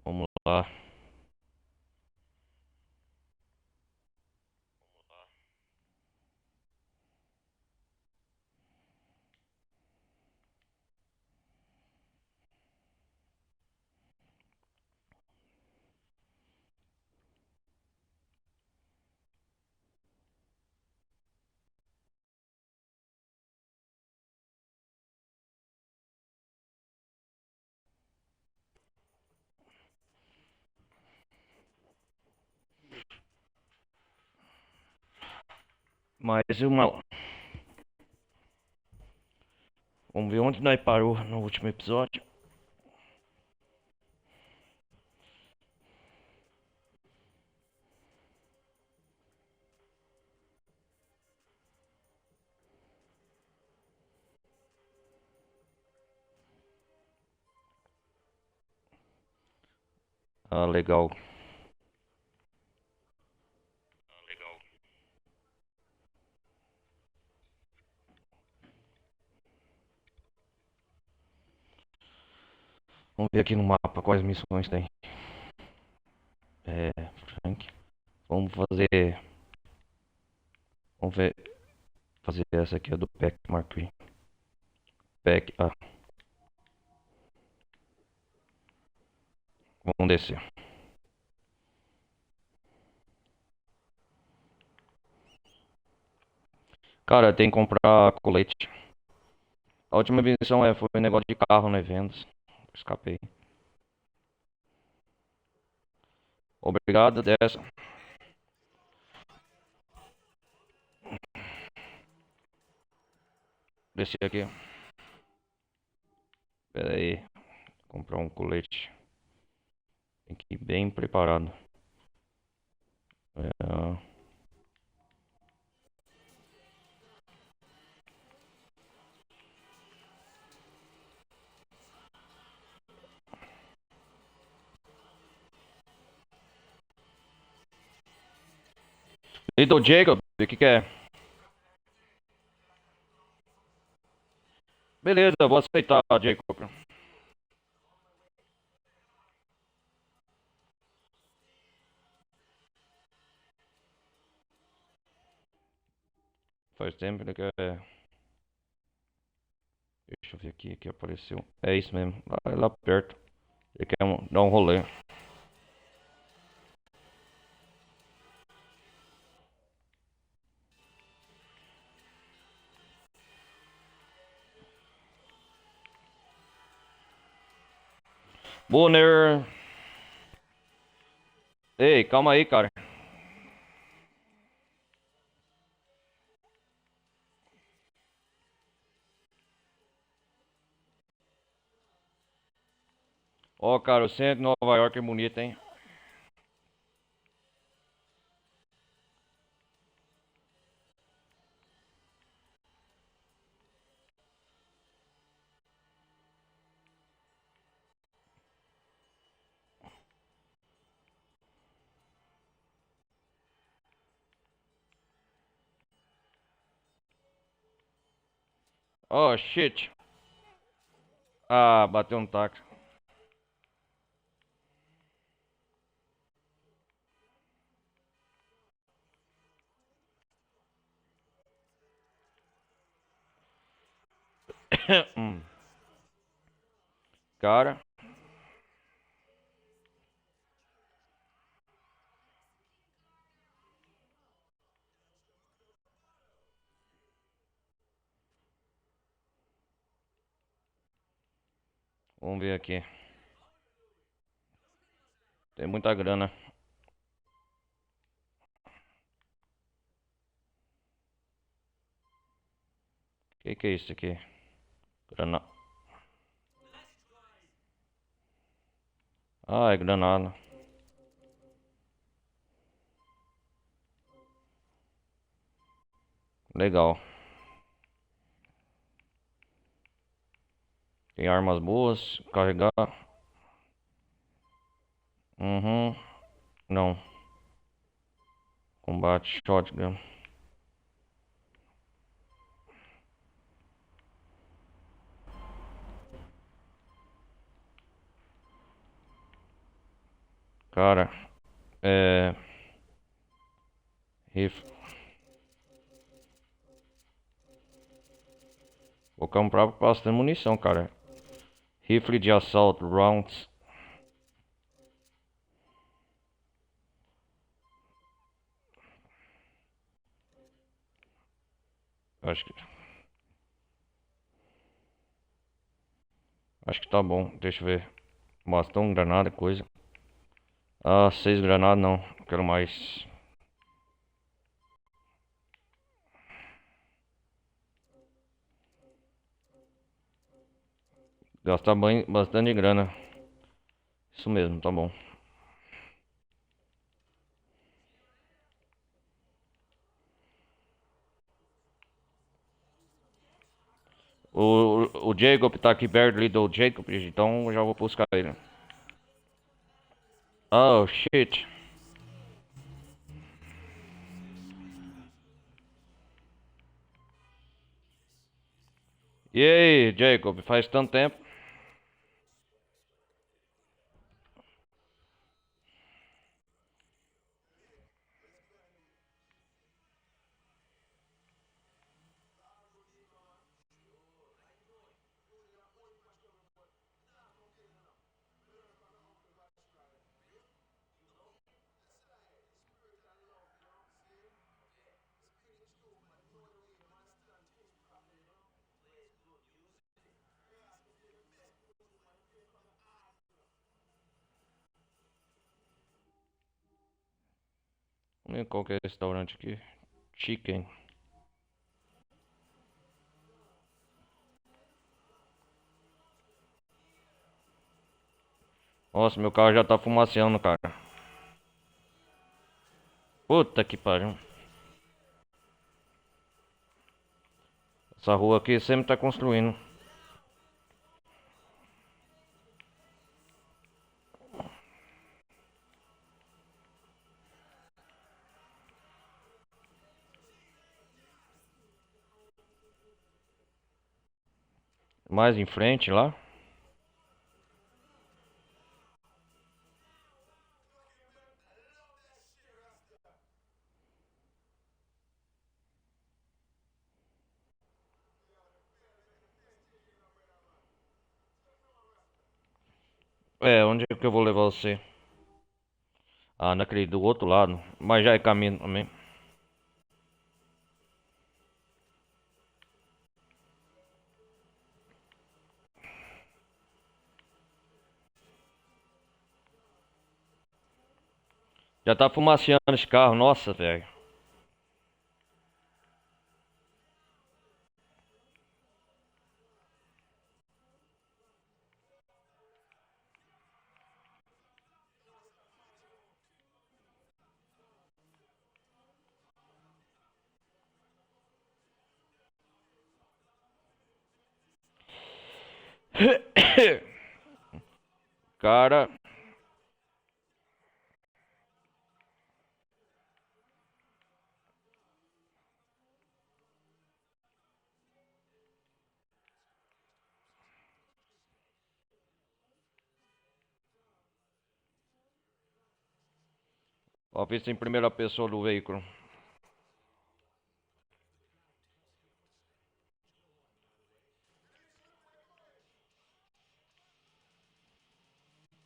Vamos lá. Mais uma. Vamos ver onde nós parou no último episódio. Ah, legal. Vamos ver aqui no mapa quais missões tem. Frank. Vamos fazer. Vamos ver. Fazer essa aqui, a do Pack Mark III. Pack. Vamos descer. Cara, tem que comprar colete. A última missão foi um negócio de carro, né? Vendas. Escapei. Obrigado, dessa. Desci aqui. Pera aí. Comprar um colete. Tem que ir bem preparado. É... Little Jacob, o que é? Beleza, vou aceitar, Jacob. Faz tempo que Deixa eu ver aqui que apareceu. É isso mesmo, lá perto. Ele quer dar um rolê. Bonner. Ei, calma aí, cara. Ó, cara, o centro de Nova York é bonito, hein? Oh, shit. Ah, bateu um táxi. Cara, vamos ver aqui. Tem muita grana. Que é isso aqui? Grana. Ah, é granada. Legal. Tem armas boas. Carregar. Uhum. Não. Combate shotgun. Cara, é. Rifle. Vou comprar bastante munição, cara. Rifle de assalto, rounds. Acho que, acho que tá bom. Deixa eu ver. Bastão, granada, coisa. Ah, 6 granadas não. Quero mais. Gastar bastante grana. Isso mesmo, tá bom. O Jacob tá aqui perto ali do Jacob, então eu já vou buscar ele. Oh, shit. E aí, Jacob, faz tanto tempo? Vamos ver qual que é esse restaurante aqui. Chicken. Nossa, meu carro já tá fumaceando, cara. Puta que pariu. Essa rua aqui sempre tá construindo. Mais em frente lá. É, onde é que eu vou levar você? Ah, naquele do outro lado. Mas já é caminho também. Já tá fumaceando esse carro, nossa, velho. Cara, ó, vista em primeira pessoa do veículo.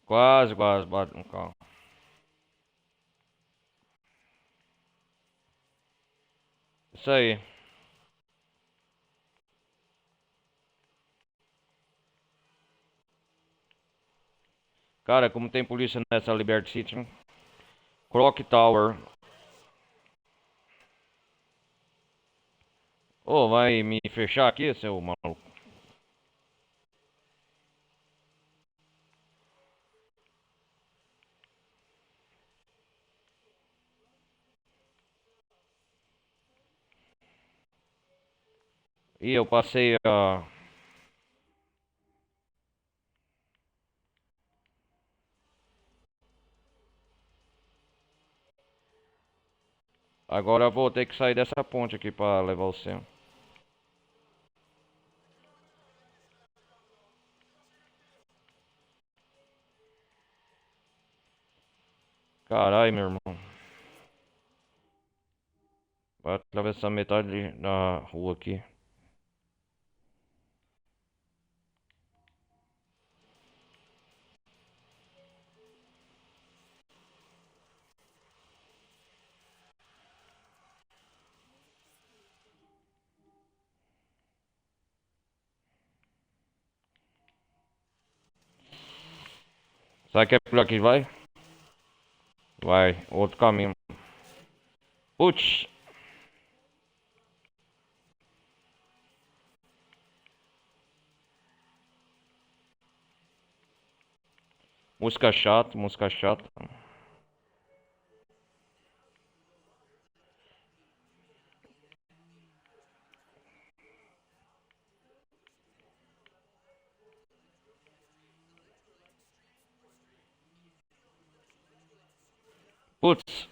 Quase, quase, bate no carro. Isso aí. Cara, como tem polícia nessa Liberty City, né? Clock Tower. Ô, vai me fechar aqui, seu maluco? E eu passei a. Agora eu vou ter que sair dessa ponte aqui pra levar o seu. Caralho, meu irmão. Vai atravessar metade da rua aqui. Será que é por aqui, vai? Vai, outro caminho. Putz, música chata, música chata. Putz,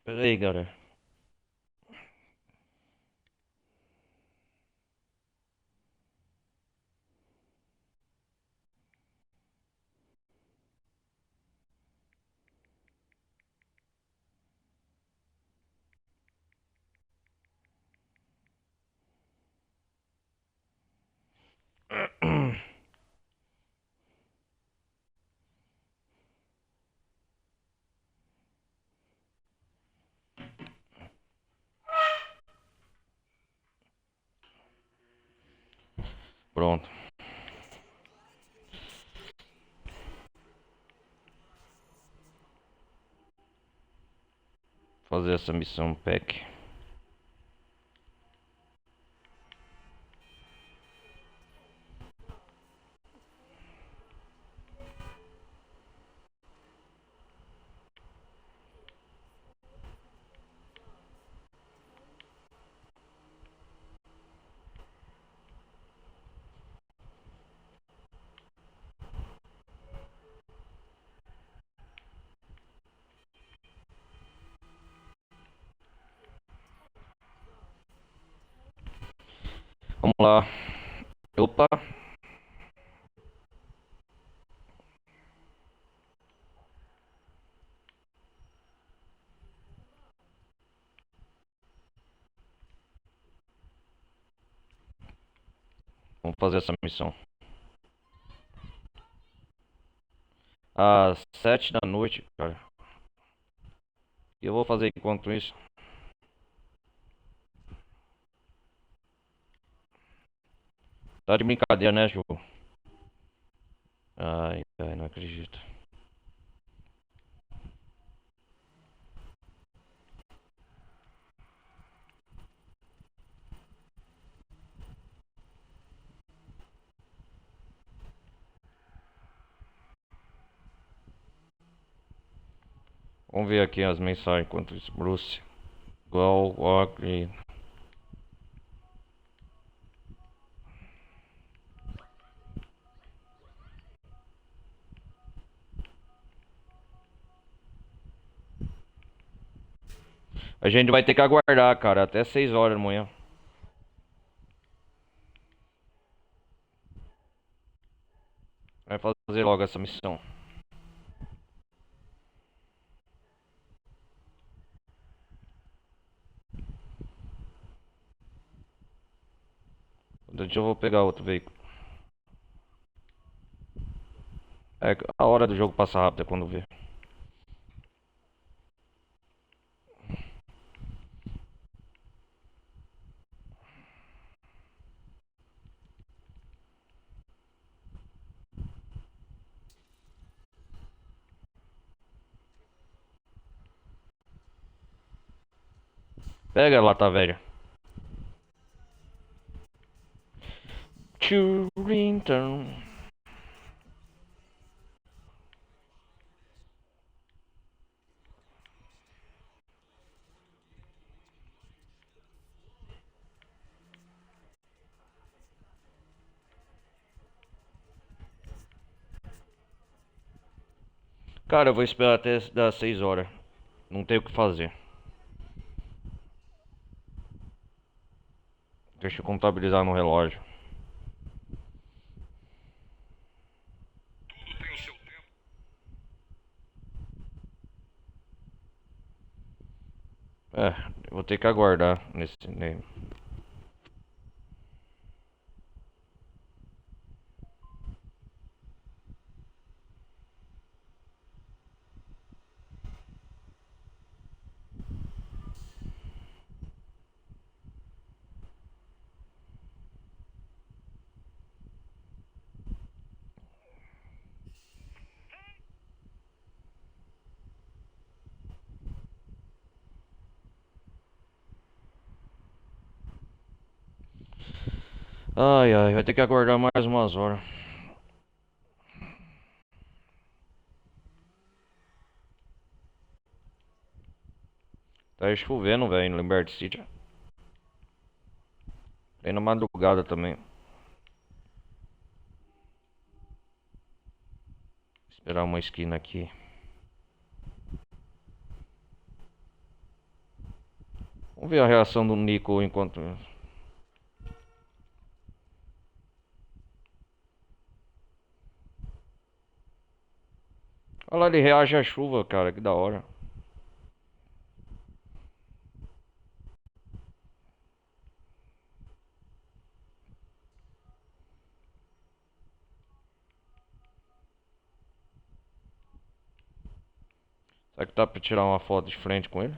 peraí, galera. Pronto. Fazer essa missão pack. Vamos lá. Opa, vamos fazer essa missão. Às 7 da noite, cara. E eu vou fazer enquanto isso. Tá de brincadeira, né, jogo? Ai, ai, não acredito. Vamos ver aqui as mensagens enquanto isso. Bruce. Go, walk. A gente vai ter que aguardar, cara, até 6 horas da manhã. Vai fazer logo essa missão. Deixa eu vou pegar outro veículo. É, a hora do jogo passa rápido é quando vê. Pega a lata velha. Turington. Cara, eu vou esperar até das 6 horas. Não tenho o que fazer. Deixa eu contabilizar no relógio. É, eu vou ter que aguardar nesse. Ai, ai, vai ter que aguardar mais umas horas. Tá chovendo, velho, em Liberty City. Tem na madrugada também. Esperar uma esquina aqui. Vamos ver a reação do Nico enquanto. Olha lá, ele reage à chuva, cara, que da hora. Será que dá pra tirar uma foto de frente com ele?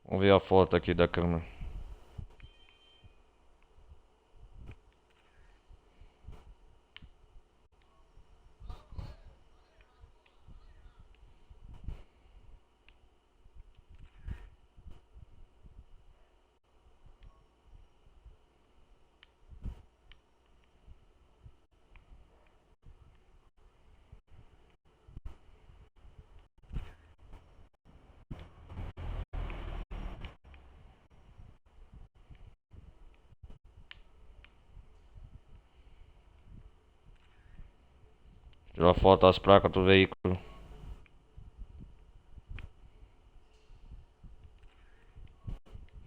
Vamos ver a foto aqui da câmera. Tirar foto das placas do veículo.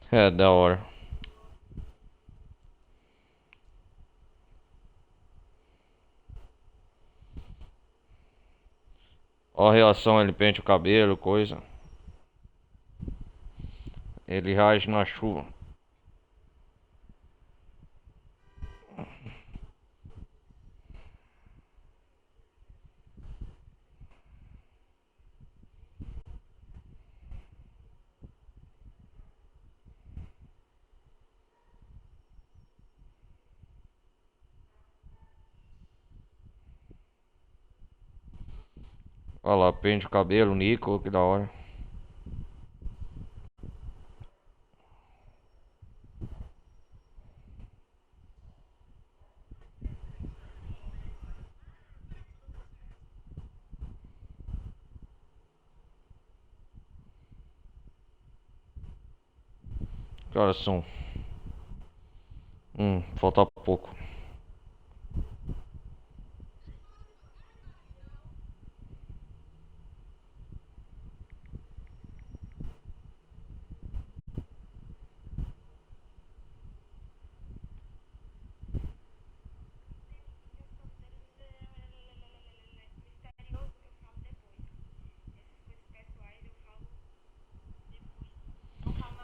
É, da hora. Ó a reação, ele pente o cabelo, coisa. Ele reage na chuva. Olha lá, pente o cabelo, Nico, que da hora. Que horas são? Falta pouco.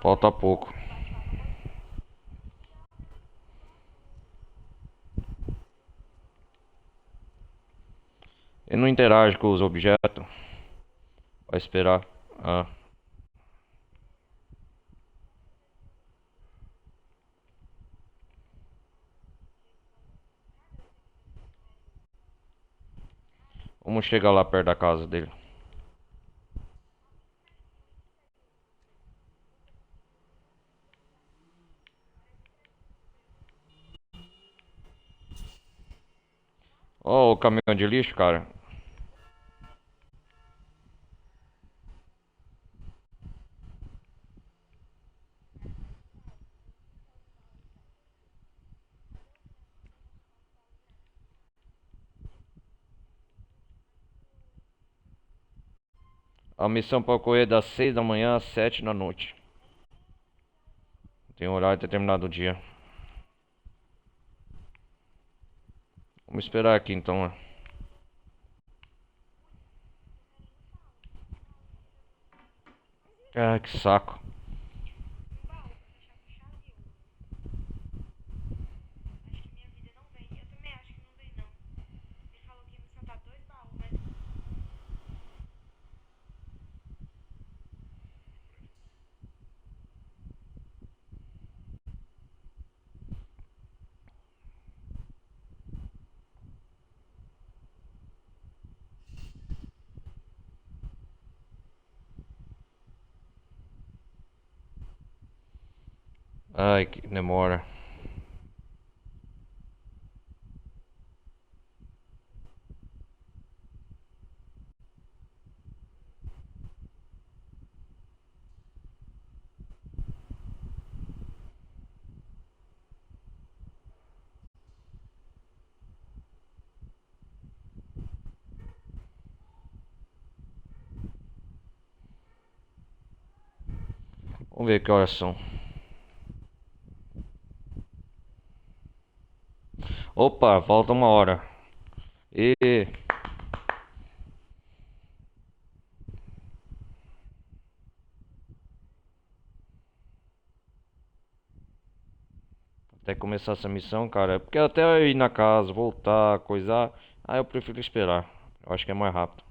Falta pouco. Ele não interage com os objetos. Vai esperar. Ah. Vamos chegar lá perto da casa dele. Ó, o caminhão de lixo, cara. A missão para ocorrer das 6 da manhã às 7 da noite. Tem um horário determinado do dia. Vamos esperar aqui então, né? Ah, que saco. Ai, que demora. Vamos ver que horas são. Opa, falta uma hora. E até começar essa missão, cara. É porque até eu ir na casa, voltar, coisar. Aí eu prefiro esperar. Eu acho que é mais rápido.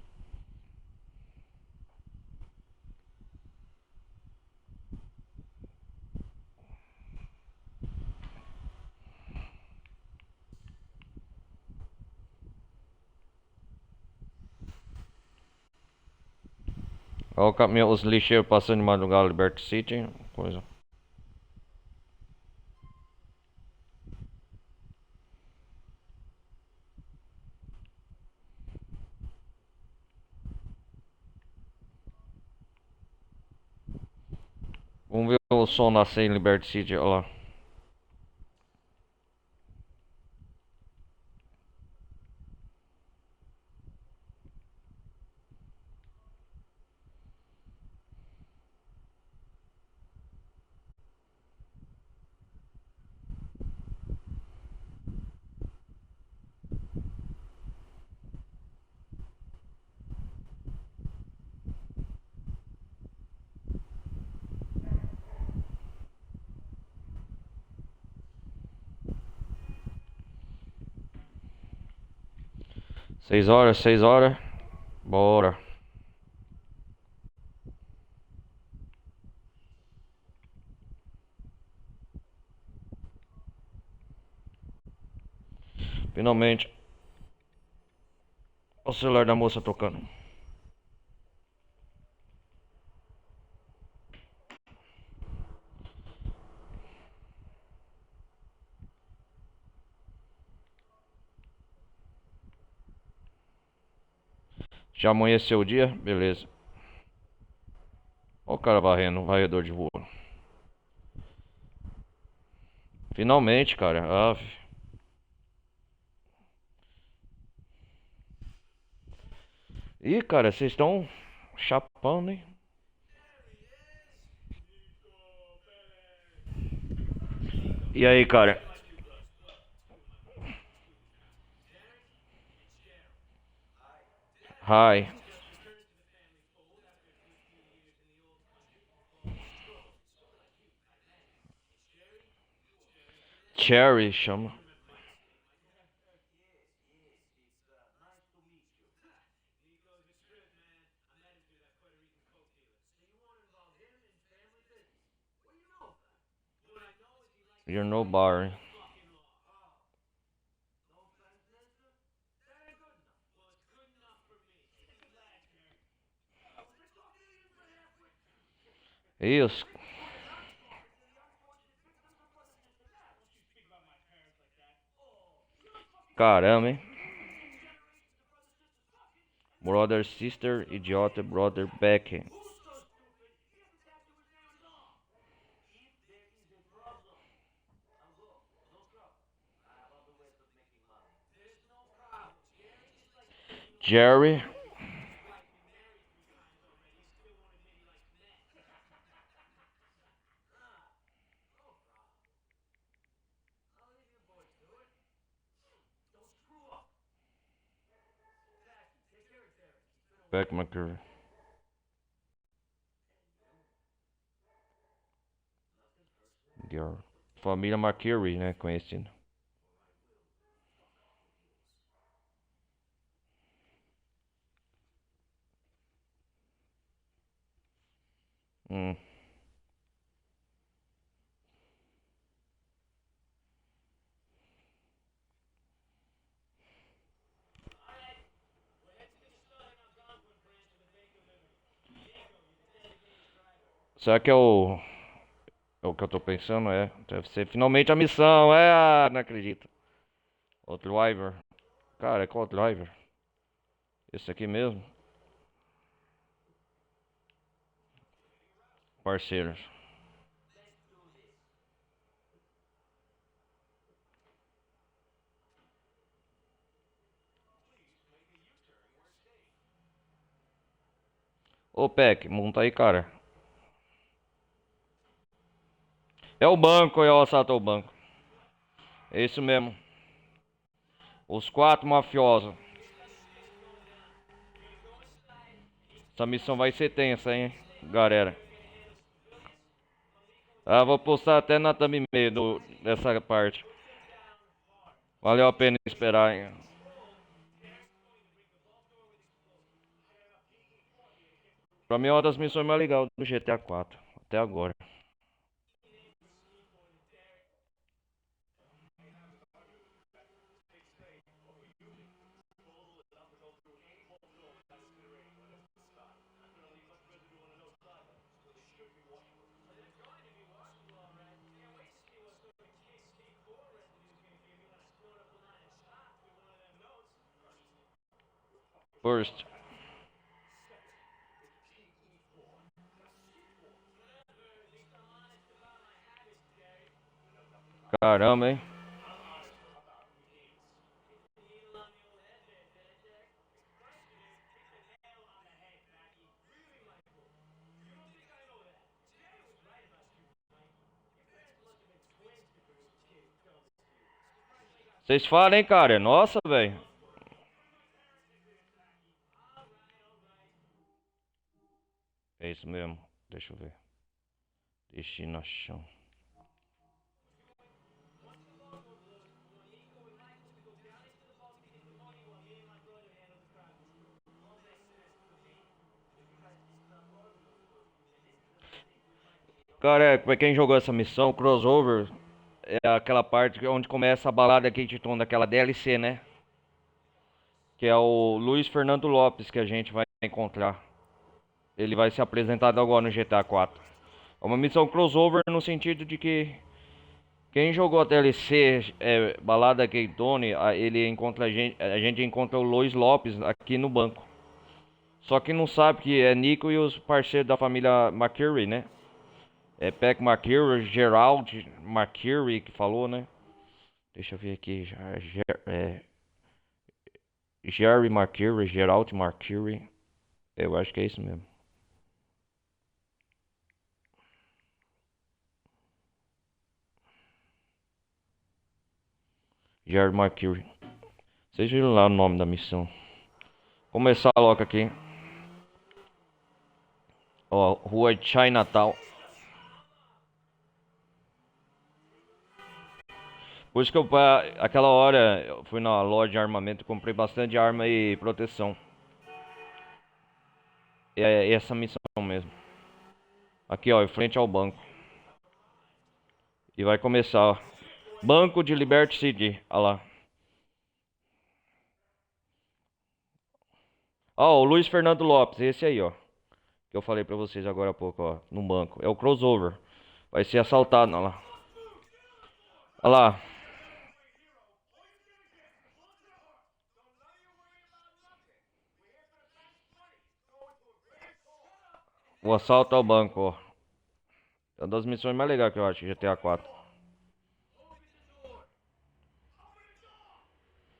Olha o caminhão, os lixeiros passando de madrugada, Liberty City. Coisa. Vamos ver o sol nascer em Liberty City, olha lá. Seis horas, 6 horas. Bora. Finalmente. O celular da moça tocando. Já amanheceu o dia? Beleza. Olha o cara varrendo, varredor de rua. Finalmente, cara. Ave. Ih, cara, vocês estão chapando, hein? E aí, cara? Hi. Cherry chama. You're nobody. Isso. Caramba, hein? Brother, sister, idiota, brother, back. Jerry. Pac McCurry. Família McCurry, né? Conhecido. Hum. Será que é o que eu tô pensando? É. Deve ser finalmente a missão. Não acredito. O driver. Cara, é qual driver? Esse aqui mesmo? Parceiros. Ô, Peck, monta aí, cara. É o banco, é o assalto ao banco. É isso mesmo. Os quatro mafiosos. Essa missão vai ser tensa, hein, galera. Ah, vou postar até na thumbnail dessa parte. Valeu a pena esperar, hein. Pra mim é uma das missões mais legais do GTA 4. Até agora. First. Caramba, hein. Vocês falam, hein, cara. Nossa, velho. É isso mesmo. Deixa eu ver. Destinação. Cara, pra quem jogou essa missão, crossover é aquela parte onde começa a balada Kate Tom daquela DLC, né? Que é o Luiz Fernando Lopes que a gente vai encontrar. Ele vai ser apresentado agora no GTA 4. É uma missão crossover no sentido de que quem jogou a DLC Balada Keitone, ele encontra a gente encontra o Luiz Lopes aqui no banco. Só que não sabe que é Nico e os parceiros da família McCurry, né? É Peck McCurry, Gerald McCurry que falou, né? Deixa eu ver aqui. Jerry McCurry, Gerald McCurry. Eu acho que é isso mesmo. Jerry McCurry. Vocês viram lá o nome da missão. Começar logo aqui. Ó, Rua Chinatown. Por isso que aquela hora, eu fui na loja de armamento, comprei bastante arma e proteção. É essa missão mesmo. Aqui, ó, em frente ao banco. E vai começar, ó. Banco de Liberty City. Olha lá. Ó, o Luiz Fernando Lopes, esse aí, ó. Que eu falei pra vocês agora há pouco, ó. No banco. É o crossover. Vai ser assaltado, olha lá. Olha lá. O assalto ao banco, ó. É uma das missões mais legais que eu acho, GTA 4.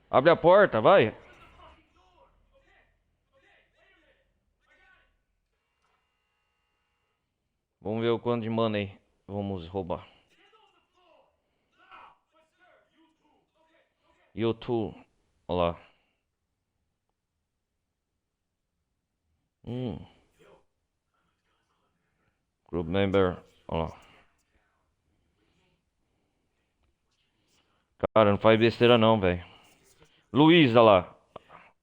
Abre a porta, vai. Vamos ver o quanto de money vamos roubar. YouTube. Olha lá. Hum. Group member. Olha lá. Cara, não faz besteira não, velho. Luiz, olha lá.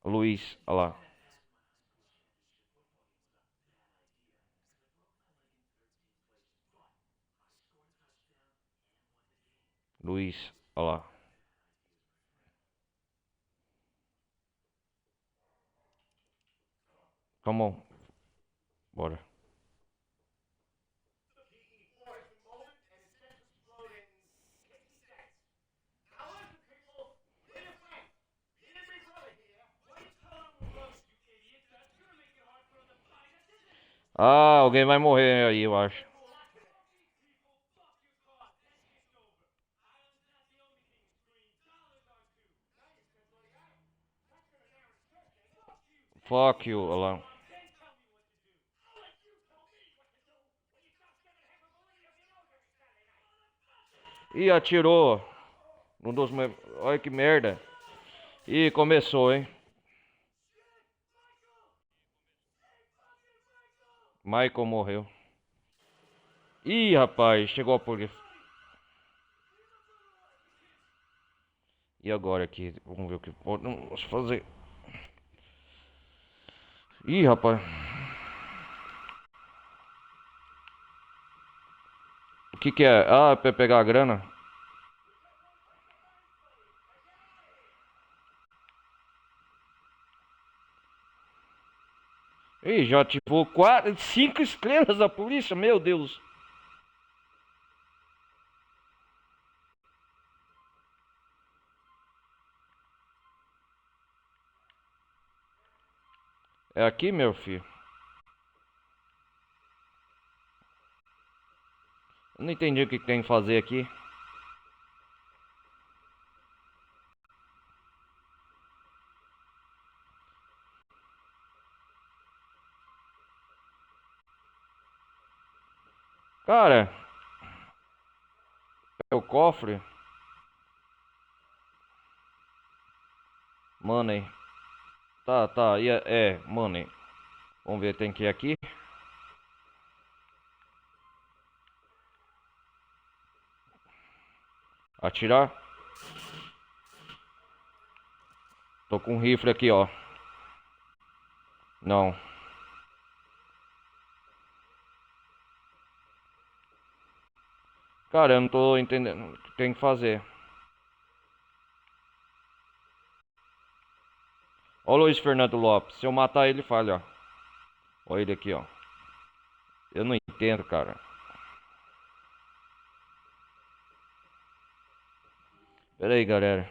Luiz, olha lá. Luiz, olha lá. Come on. Bora. Ah, alguém vai morrer aí, eu acho. Fuck you, olha lá. Ih, atirou. Um dos meus... Olha que merda. Ih, começou, hein. Michael morreu. Ih, rapaz, chegou a polícia. E agora aqui? Vamos ver o que podemos fazer. Ih, rapaz. O que que é? Ah, é pra pegar a grana? Ih, já ativou 5 estrelas a polícia, meu Deus. É aqui, meu filho? Eu não entendi o que tem que fazer aqui. Cara, é o cofre. Money. Tá, tá. Money. Vamos ver, tem que ir aqui. Atirar. Tô com um rifle aqui, ó. Não. Cara, eu não tô entendendo o que tem que fazer. Ó o Luiz Fernando Lopes. Se eu matar ele, falha, ó. Olha ele aqui, ó. Eu não entendo, cara. Pera aí, galera.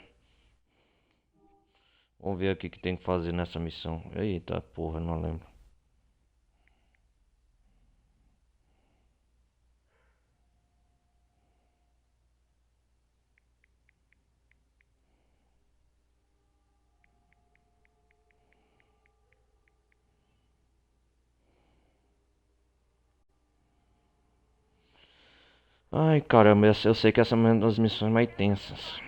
Vamos ver aqui o que tem que fazer nessa missão. Eita porra, não lembro. Ai, caramba, eu sei que essa é uma das missões mais tensas.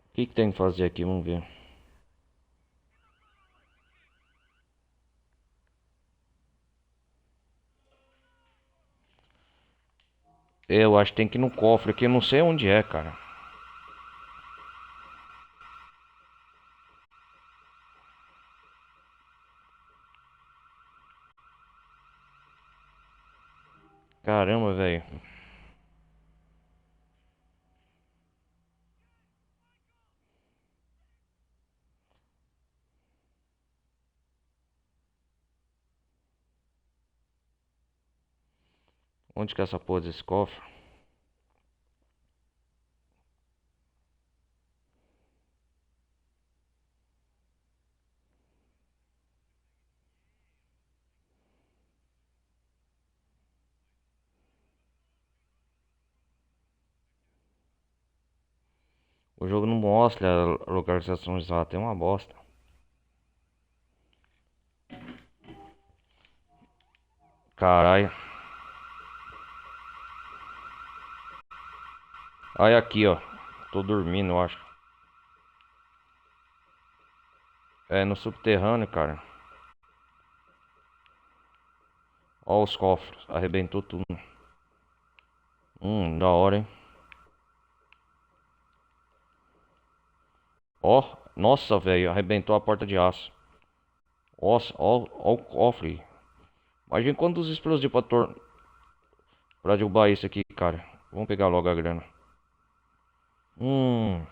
O que que tem que fazer aqui? Vamos ver. Eu acho que tem que ir no cofre aqui, eu não sei onde é, cara. Caramba, velho. Onde que é essa porra desse cofre? O jogo não mostra a localização exata, é uma bosta. Caralho. Aí aqui, ó. Tô dormindo, eu acho. É no subterrâneo, cara. Ó os cofres. Arrebentou tudo. Da hora, hein? Ó. Nossa, velho. Arrebentou a porta de aço. Nossa, ó o cofre. Imagina quantos explosivos pra derrubar isso aqui, cara. Vamos pegar logo a grana. Hum.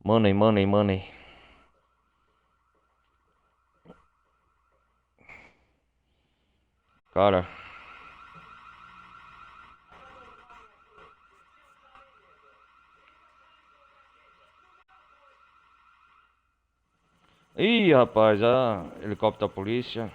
Money, money, money. Cara. Ih, rapaz, helicóptero da polícia.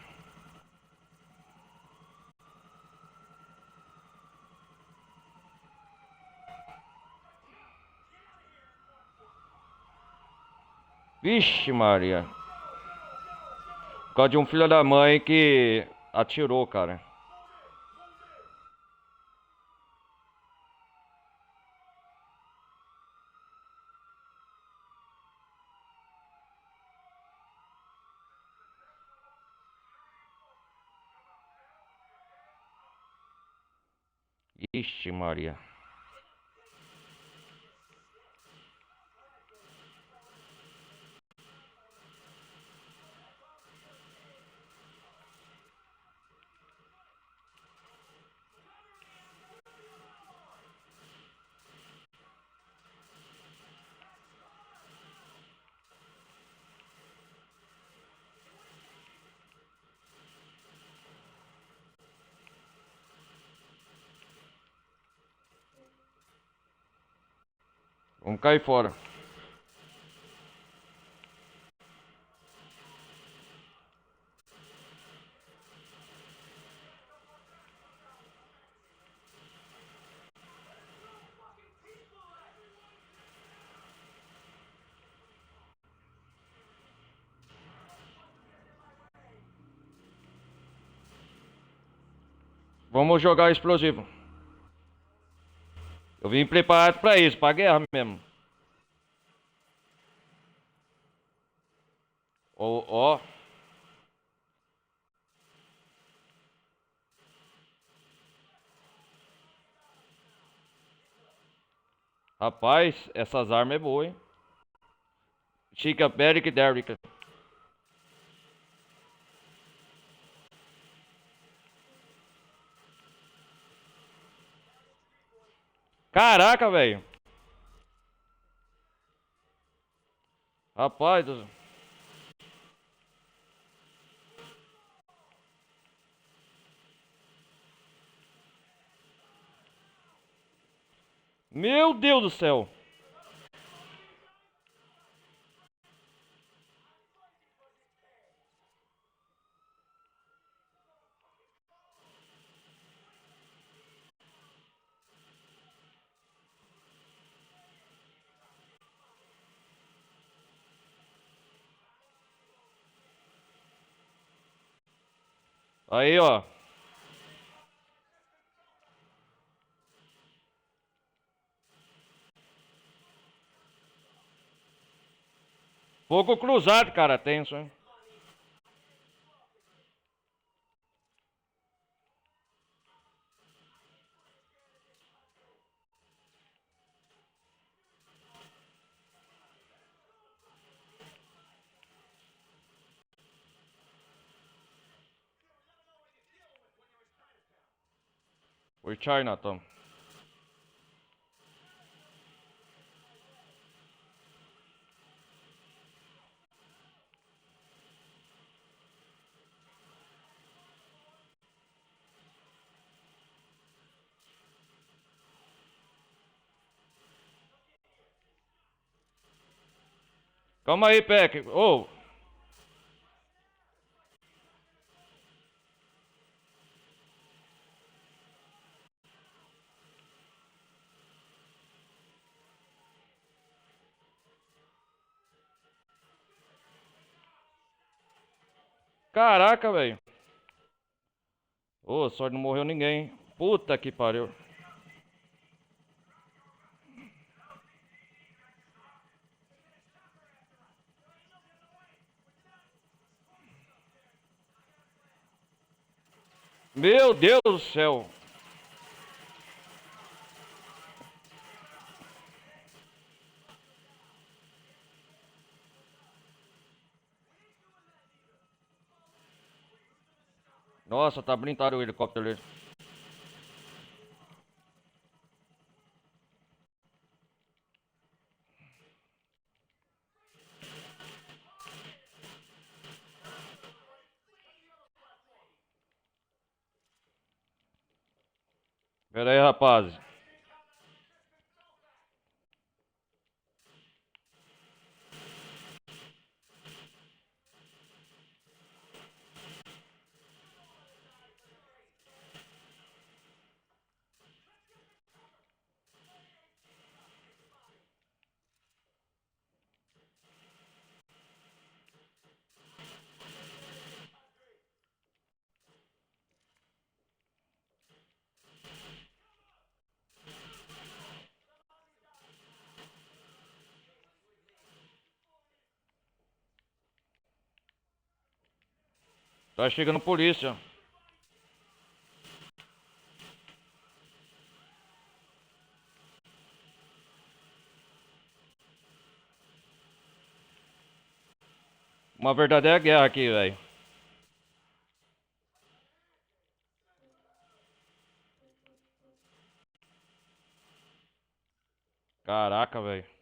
Vixe, Maria. Por causa de um filho da mãe que atirou, cara. Ixi, Maria. Vamos cair fora. Vamos jogar explosivo. Eu vim preparado pra isso, pra guerra mesmo. Ó. Rapaz, essas armas é boa, hein? Chica, Beric, Derrick. Caraca, velho. Rapaz, meu Deus do céu. Aí, ó. Fogo cruzado, cara, tenso, hein? Foi China, Tom. Calma aí, Peck. Ô, Caraca, velho. Ô, sorte não morreu ninguém. Puta que pariu. Meu Deus do céu. Nossa, tá blindado o helicóptero ali. Pera aí, rapaz. Tá chegando polícia. Uma verdadeira guerra aqui, velho. Caraca, velho.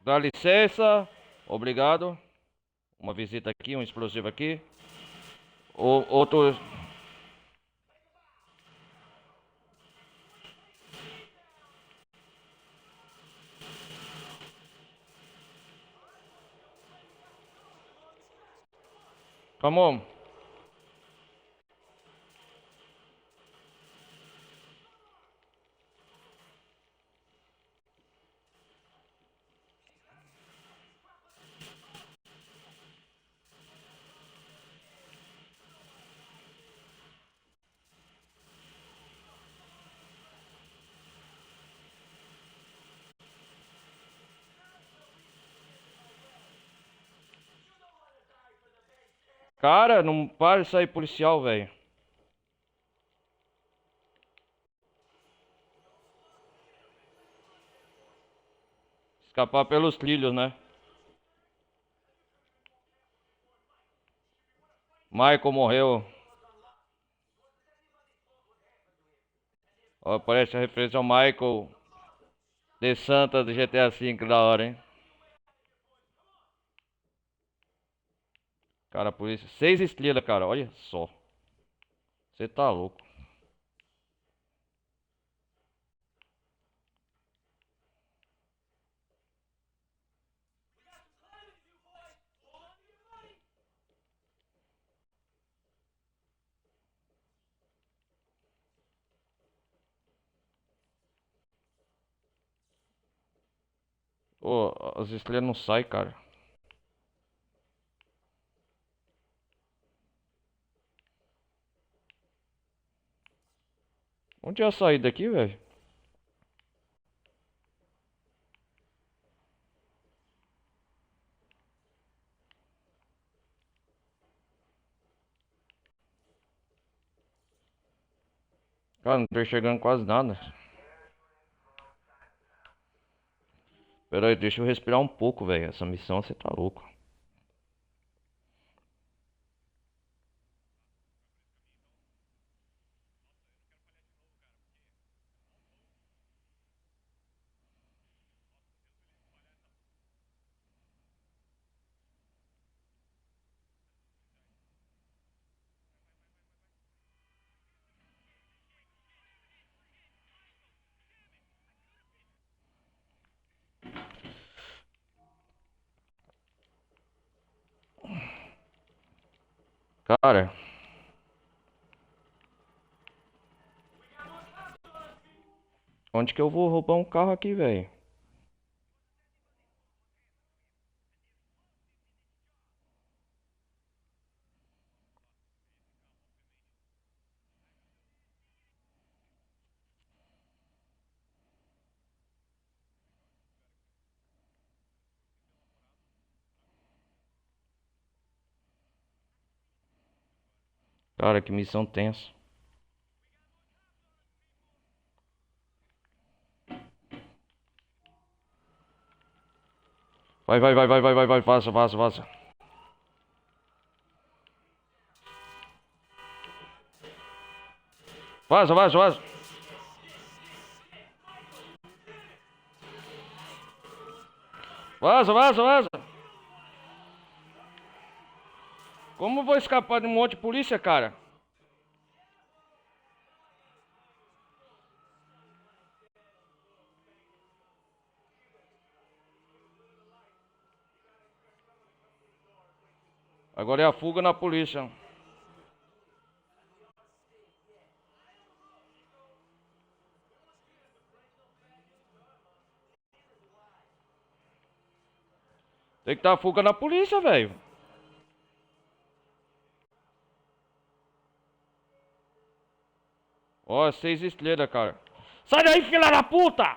Dá licença. Obrigado. Uma visita aqui, um explosivo aqui. Outro. Come on. Cara, não para de sair policial, velho. Escapar pelos trilhos, né? Michael morreu. Ó, parece a referência ao Michael de Santa do GTA V, que da hora, hein? Cara, por isso. 6 estrelas, cara. Olha só. Você tá louco. Ô, as estrelas não saem, cara. Onde é a saída daqui, velho? Cara, não tô enxergando quase nada. Pera aí, deixa eu respirar um pouco, velho. Essa missão, você tá louco. Cara, onde que eu vou roubar um carro aqui, velho? Cara, que missão tensa. Vai, vaza. Vaza. Vaza. Como eu vou escapar de um monte de polícia, cara? Agora é a fuga na polícia. Tem que dar fuga na polícia, velho. Ó, 6 estrelas, cara. Sai daí, filha da puta!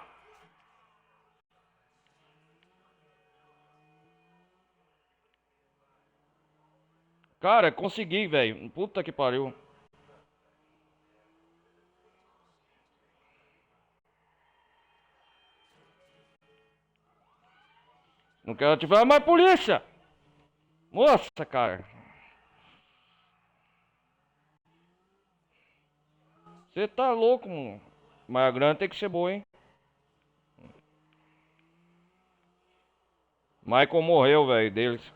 Cara, consegui, velho. Puta que pariu. Não quero ativar mais polícia! Nossa, cara. Você tá louco, mano. Mas a grana tem que ser boa, hein? Michael morreu, velho, deles.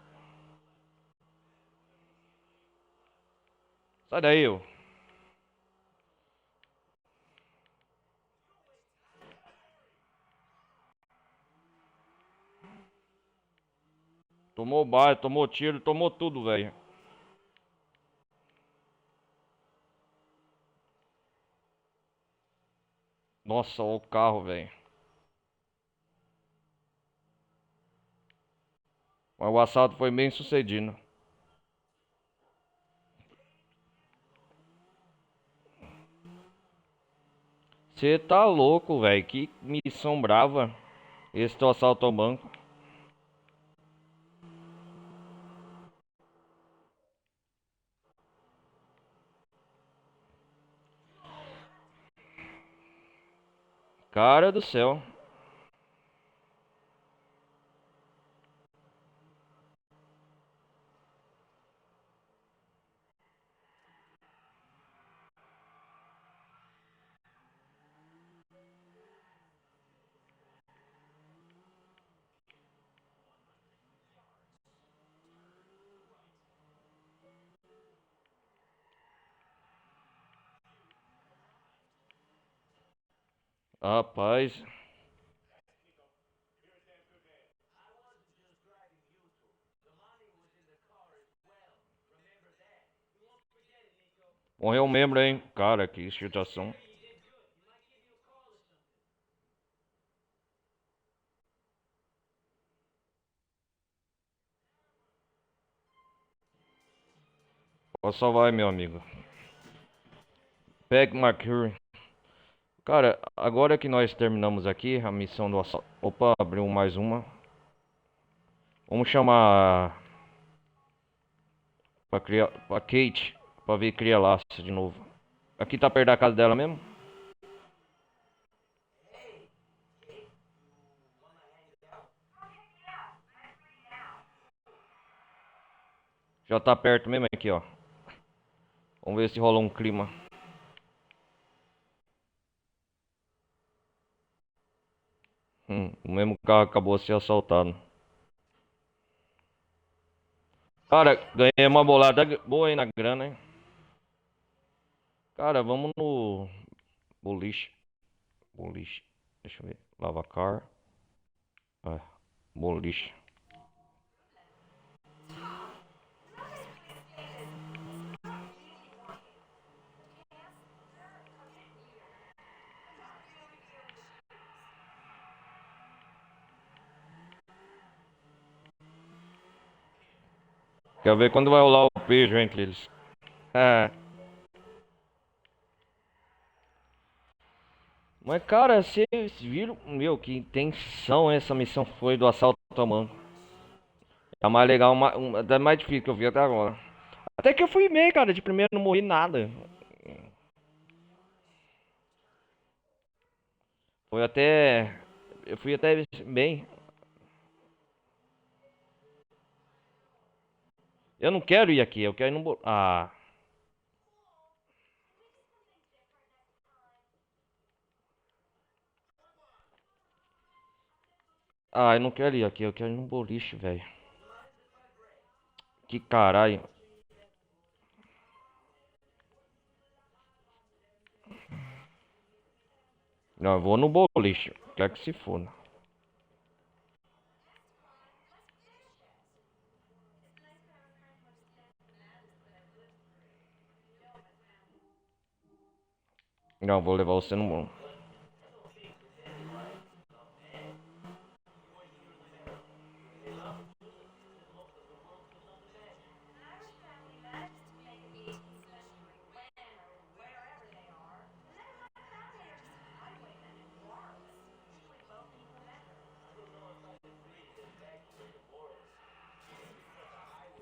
Sai daí, ô. Tomou bala, tomou tiro, tomou tudo, velho. Nossa, ó o carro, velho. Mas o assalto foi bem sucedido. Você tá louco, velho. Que missão brava. Esse teu assalto ao banco. Cara do céu. Rapaz. Morreu um membro, hein? Cara, que situação. Pode salvar aí, meu amigo. Peg Mercury. Cara, agora que nós terminamos aqui a missão do assalto. Opa, abriu mais uma. Vamos chamar pra criar pra Kate pra ver criar laço de novo. Aqui tá perto da casa dela mesmo? Já tá perto mesmo aqui, ó. Vamos ver se rola um clima. O mesmo carro acabou de ser assaltado. Cara, ganhei uma bolada boa aí na grana, hein? Cara, vamos no boliche. Boliche. Deixa eu ver. Lavacar. Ah, boliche. Quero ver quando vai rolar o beijo entre eles. É. Mas, cara, vocês viram, meu, que tensão essa missão foi do assalto à mão. É a mais legal, da mais difícil que eu vi até agora. Até que eu fui bem, cara, de primeiro não morri nada. Foi até. Eu fui até bem. Eu não quero ir aqui, eu quero ir no. Ah. Ah, eu não quero ir aqui, eu quero ir no boliche, velho. Que caralho. Não, eu vou no boliche. Quer que se foda. Não, vou levar você no.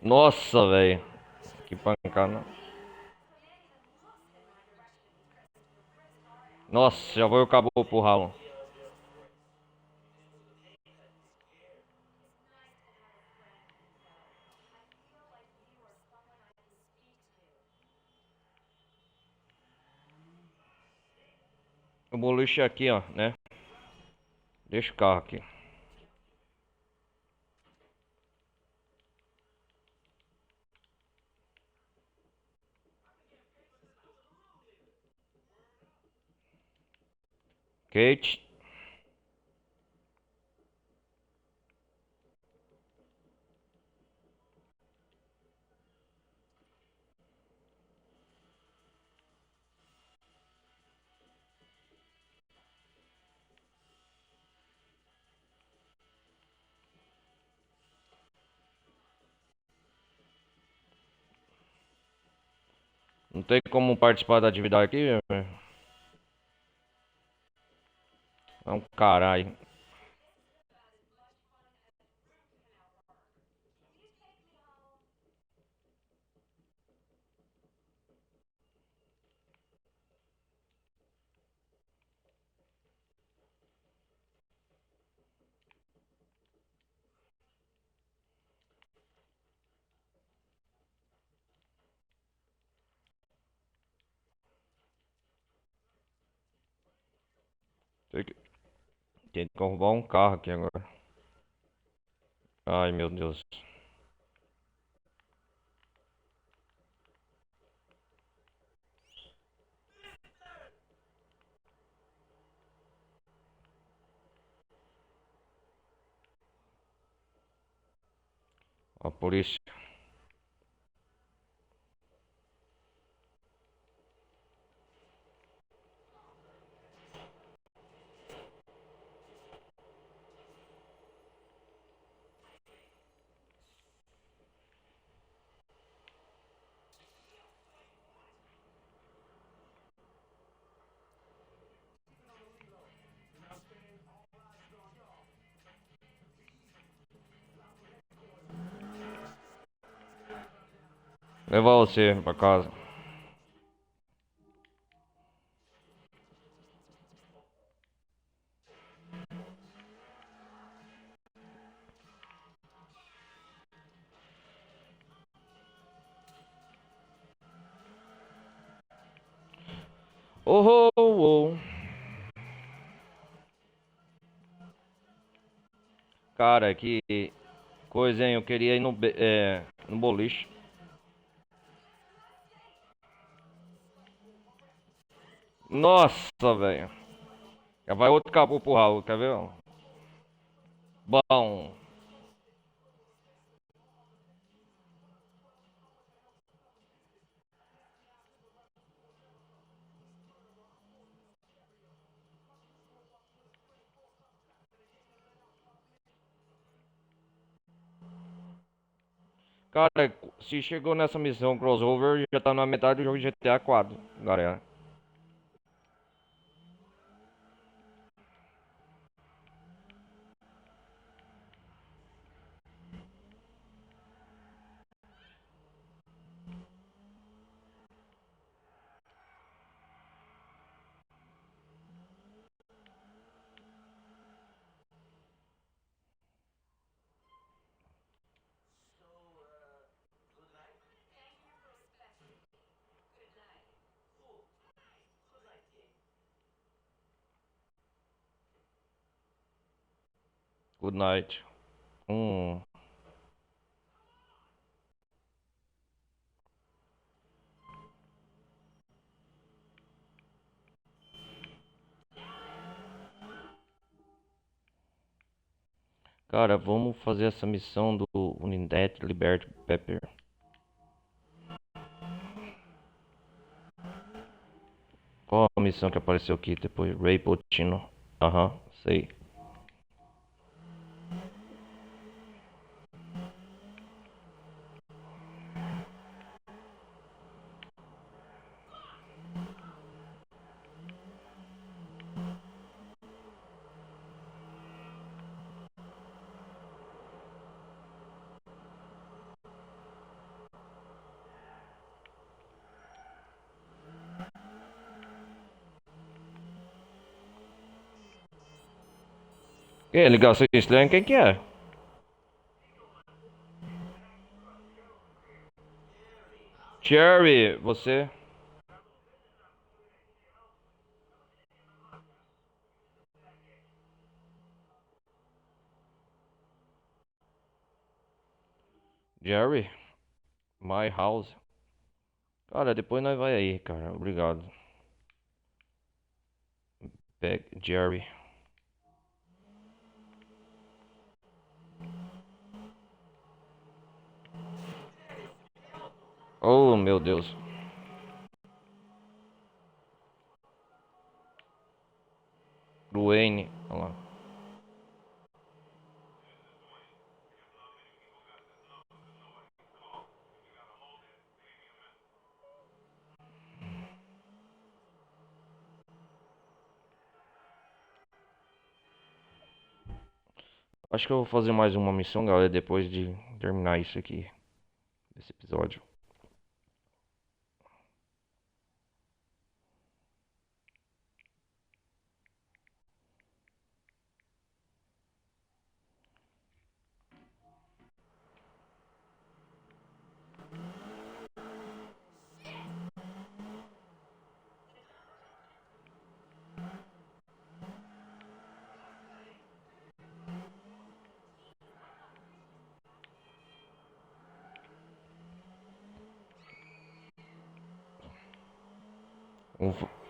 Nossa, velho. Que pancada. Nossa, já vou acabou pro ralo. O boliche é aqui, ó, né? Deixa o carro aqui. Kate. Não tem como participar da atividade aqui, velho? É um caralho. Tem que, tem que arrumar um carro aqui agora. Ai, meu Deus. A polícia. Levar você pra casa. Oh, oh, oh. Cara, que coisa, hein? Eu queria ir no boliche. Nossa, velho. Já vai outro capô pro Raul, quer ver? Ó? Bom. Cara, se chegou nessa missão crossover, já tá na metade do jogo de GTA 4, galera. Good night. Hum. Cara, vamos fazer essa missão do Unidad Liberty Pepper. Qual a missão que apareceu aqui depois? Ray Potino. Aham, sei. Que ligação estranha? Quem que é? Cherry, você? Jerry? My house. Cara, depois nós vai aí, cara. Obrigado. Jerry. Oh, meu Deus. Duane. Olha lá. Acho que eu vou fazer mais uma missão, galera, depois de terminar isso aqui. Esse episódio.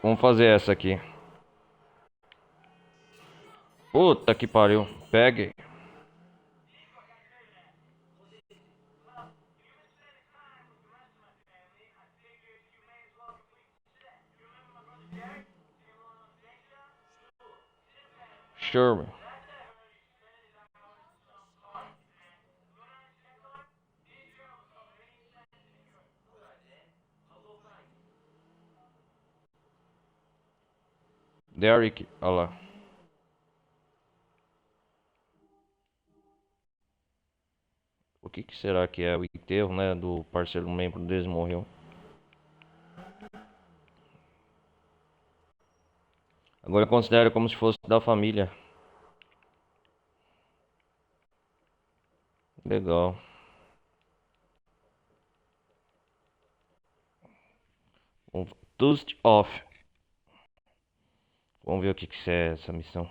Vamos fazer essa aqui. Puta que pariu. Pegue. Sure. Derek. Olha lá. O que que será que é? O enterro, né? Do parceiro membro deles morreu. Agora eu considero como se fosse da família. Legal. Dust off. Vamos ver o que que é essa missão.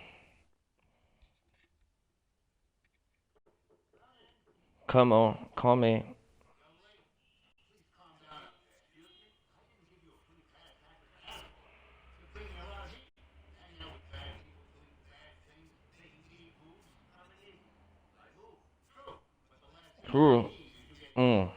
Come on, come in. True. Hum.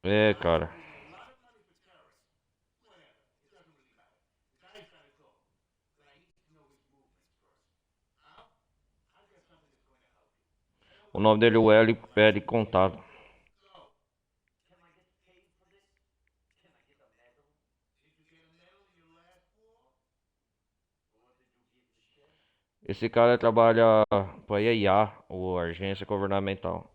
É, cara. O nome dele é o L Contado. Esse cara trabalha pra IAA, ou Agência Governamental.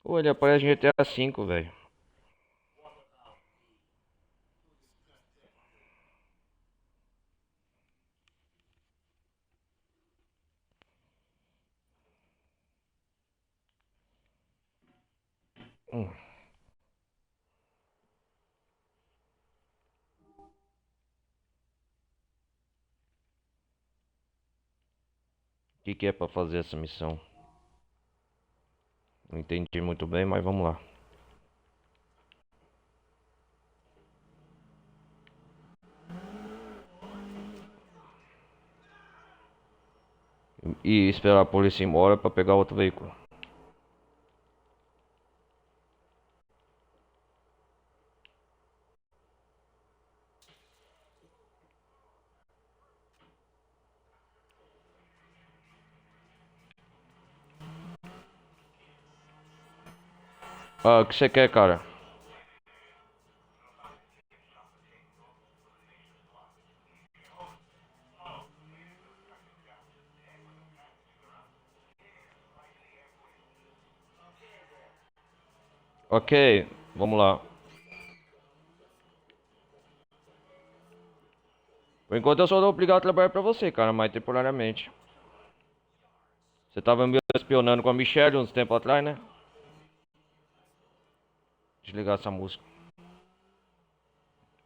Ou ele aparece em GTA V, velho. O que é pra fazer essa missão? Não entendi muito bem, mas vamos lá. E esperar a polícia ir embora pra pegar outro veículo. Ah, o que você quer, cara? Ok, vamos lá. Por enquanto eu só tô obrigado a trabalhar pra você, cara, mas temporariamente. Você tava me espionando com a Michelle uns tempos atrás, né? Desligar essa música.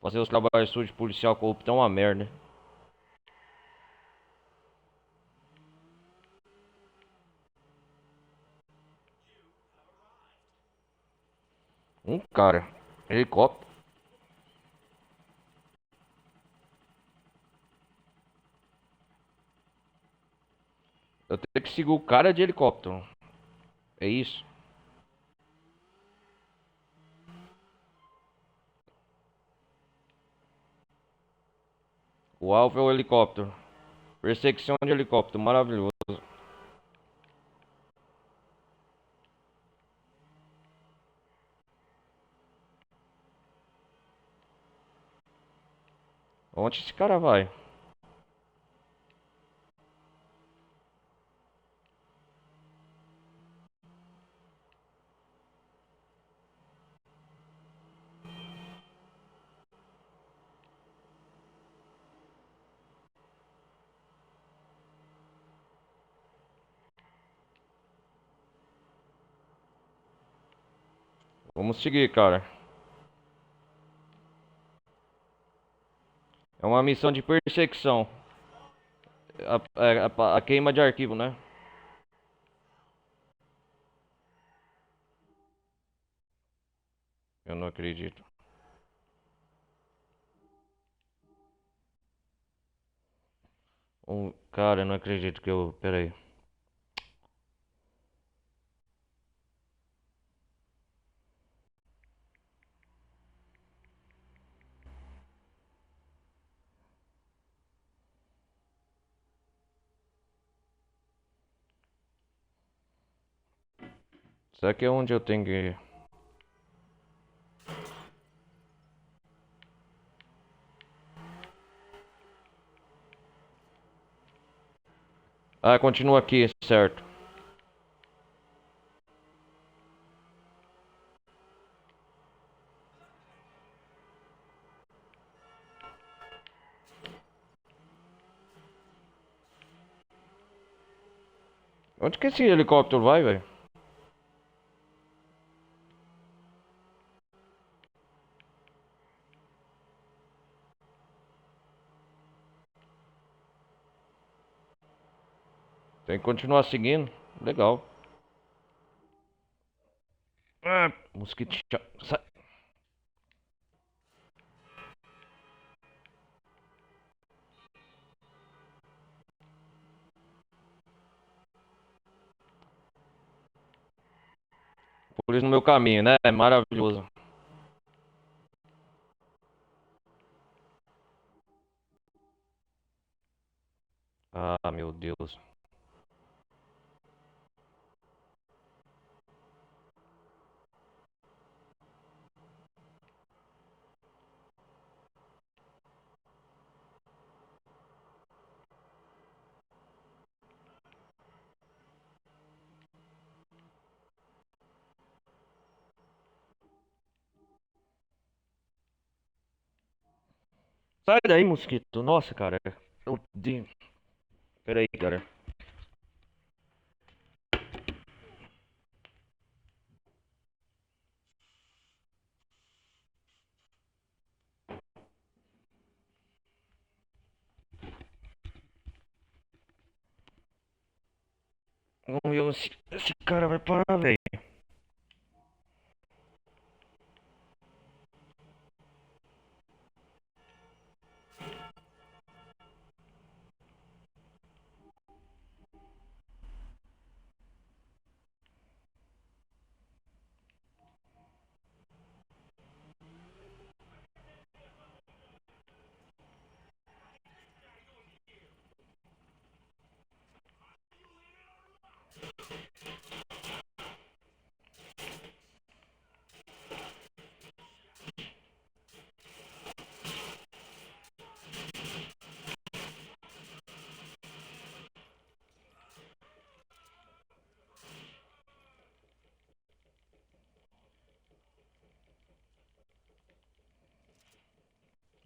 Fazer os trabalhos sujos de policial corrupto é uma merda, né? Cara, helicóptero. Eu tenho que seguir o cara de helicóptero. É isso. O alvo é o helicóptero. Perseguição de helicóptero, maravilhoso. Onde esse cara vai? Vamos seguir, cara. É uma missão de perseguição. A queima de arquivo, né? Eu não acredito. Cara, eu não acredito que eu. Pera aí. Isso aqui é onde eu tenho que ir. Ah, continua aqui, certo. Onde que esse helicóptero vai, velho? Tem que continuar seguindo. Legal. Ah, mosquito chato. Por isso no meu caminho, né? É maravilhoso. Ah, meu Deus. Sai daí, mosquito. Nossa, cara. Eu odeio. Pera aí, cara. Vamos ver se esse cara vai parar, velho.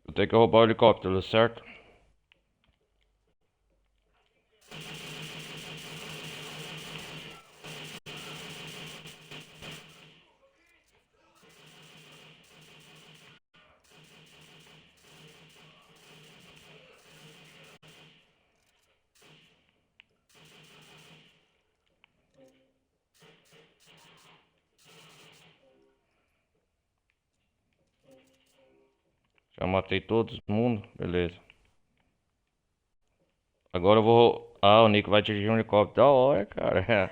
Eu tenho que roubar o helicóptero, certo? Já matei todo mundo. Beleza. Agora eu vou. Ah, o Nico vai dirigir um helicóptero. Da hora, cara.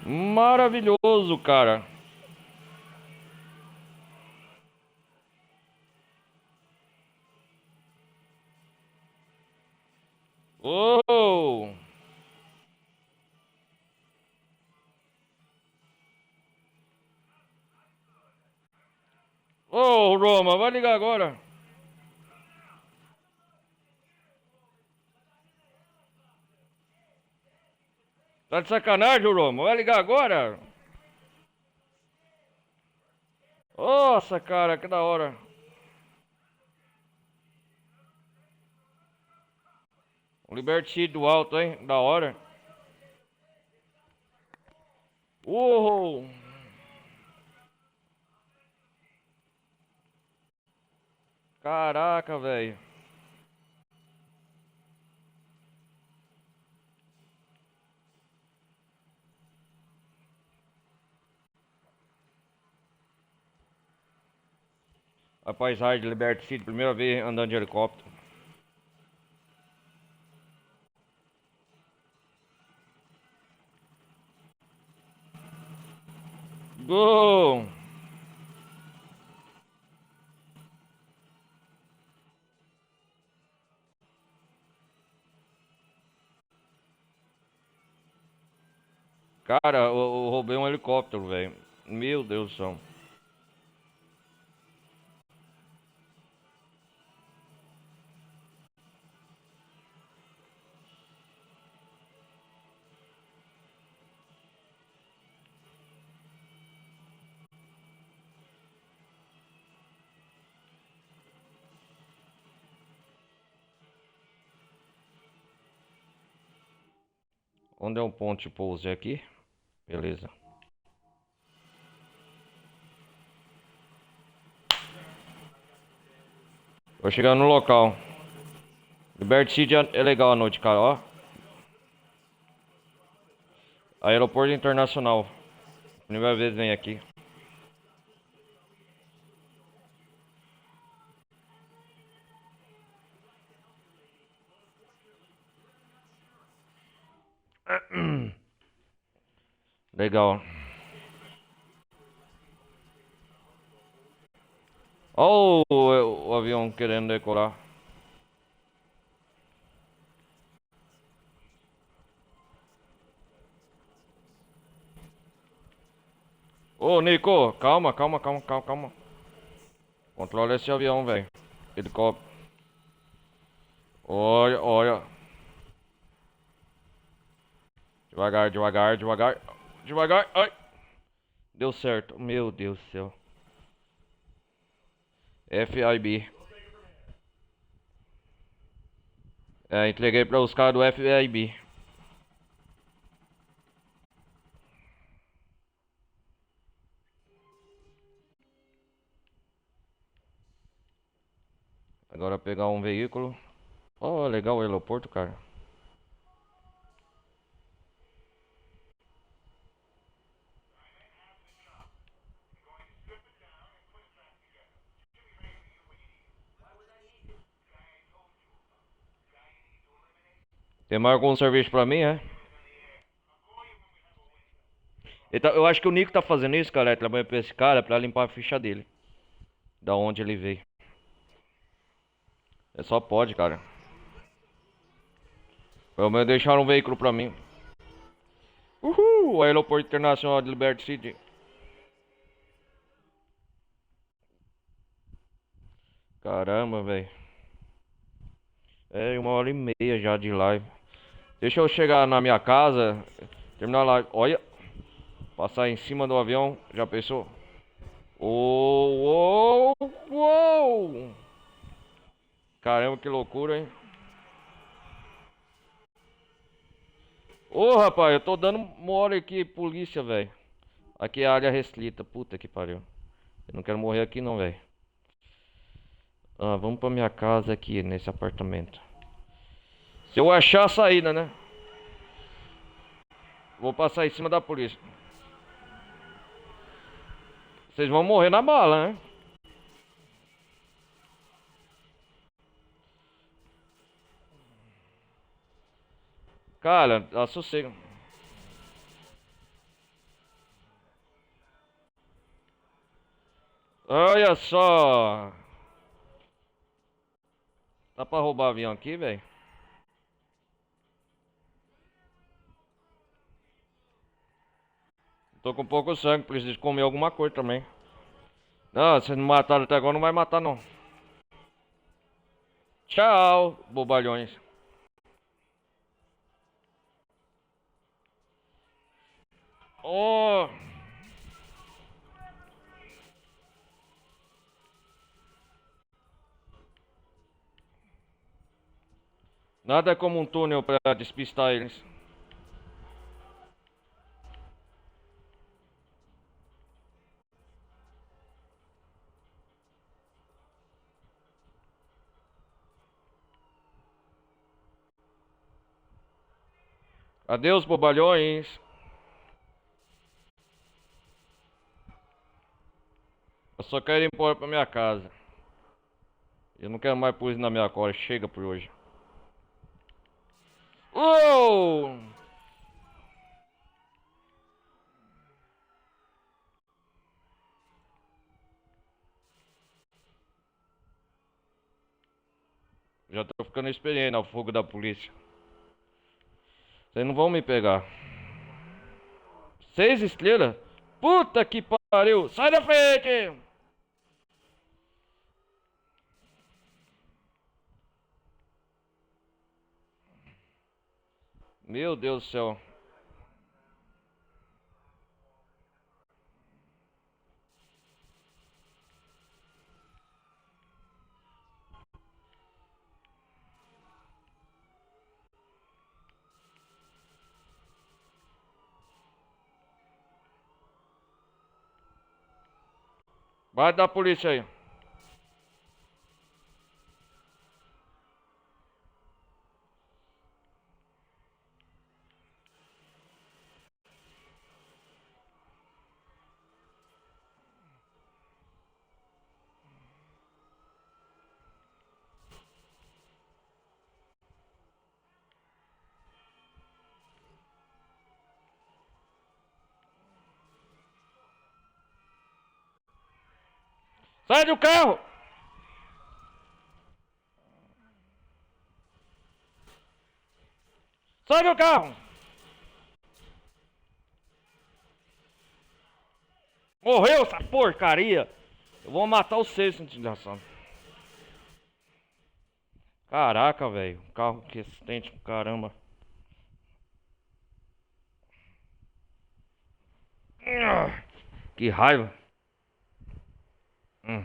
Maravilhoso, cara. Oh! Ô, Roma, vai ligar agora. Tá de sacanagem, Roma? Vai ligar agora? Nossa, cara, que da hora. O Liberty do alto, hein? Da hora. Uou! Caraca, velho. A paisagem de Liberty City, primeira vez andando de helicóptero. Gol! Cara, eu roubei um helicóptero, velho. Meu Deus do céu. Onde é o ponto de pouso? É aqui? Beleza. Vou chegar no local. Liberty City é legal à noite, cara, ó. Aeroporto Internacional. Primeira vez vem aqui. Legal. Ó o avião querendo decolar. Ô, Nico, calma, calma, calma, calma, calma. Controla esse avião, velho. Helicóptero. Olha, olha. Devagar, devagar, devagar. Devagar. Ai. Deu certo. Meu Deus do céu. FIB. É, entreguei para os caras do FIB. Agora pegar um veículo. Oh, legal o aeroporto, cara. Tem mais algum serviço pra mim, é? Eu acho que o Nico tá fazendo isso, cara. Ele trabalha pra esse cara pra limpar a ficha dele. Da onde ele veio. É só pode, cara. Pelo menos deixaram um veículo pra mim. Uhul! O aeroporto internacional de Liberty City. Caramba, velho. É 1h30 já de live. Deixa eu chegar na minha casa. Terminar a live. Olha. Passar em cima do avião. Já pensou? Uou! Uou! Caramba, que loucura, hein? Ô, rapaz, eu tô dando mole aqui, polícia, velho. Aqui é área restrita. Puta que pariu. Eu não quero morrer aqui não, velho. Ah, vamos pra minha casa aqui, nesse apartamento. Se eu achar a saída, né? Vou passar em cima da polícia. Vocês vão morrer na bala, né? Cara, sossega. Olha só. Dá pra roubar avião aqui, velho? Tô com pouco sangue, preciso comer alguma coisa também. Não, se não mataram até agora, não vai matar não. Tchau, bobalhões. Oh, nada é como um túnel pra despistar eles. Adeus, bobalhões. Eu só quero ir embora pra minha casa. Eu não quero mais pôr isso na minha cola. Chega por hoje. Uou! Já tô ficando experiente no fogo da polícia. Vocês não vão me pegar. 6 estrelas? Puta que pariu! Sai da frente! Meu Deus do céu. Vai da polícia aí. Sai do carro! Sai do carro! Morreu essa porcaria! Eu vou matar vocês, seu desgraçado. Caraca, velho. Carro que acidente, caramba. Que raiva. Hum.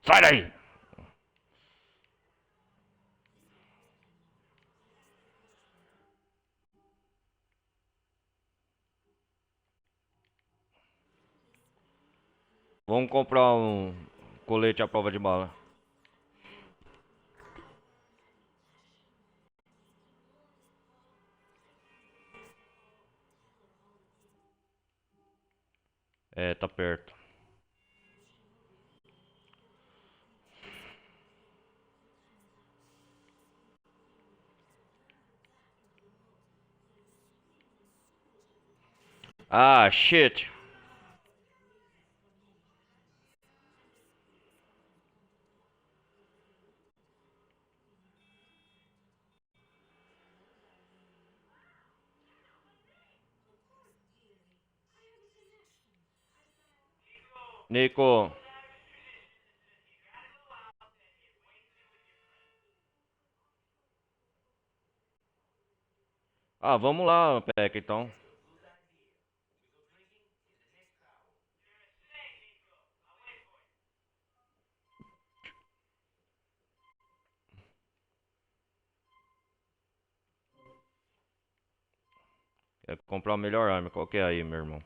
Sai daí! Vamos comprar um colete à prova de bala. É, tá perto. Ah, shit. Nico. Ah, vamos lá, Peck, então. Quer comprar a melhor arma. Qual que é aí, meu irmão?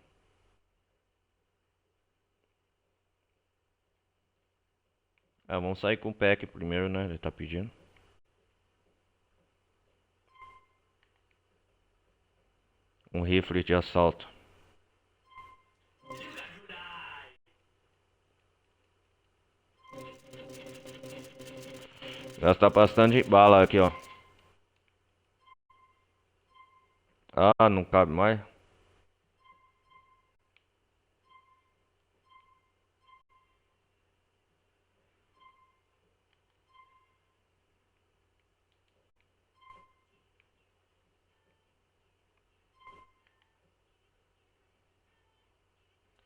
Ah, vamos sair com o Peck primeiro, né? Ele tá pedindo. Um rifle de assalto. Gasta bastante bala aqui, ó. Ah, não cabe mais.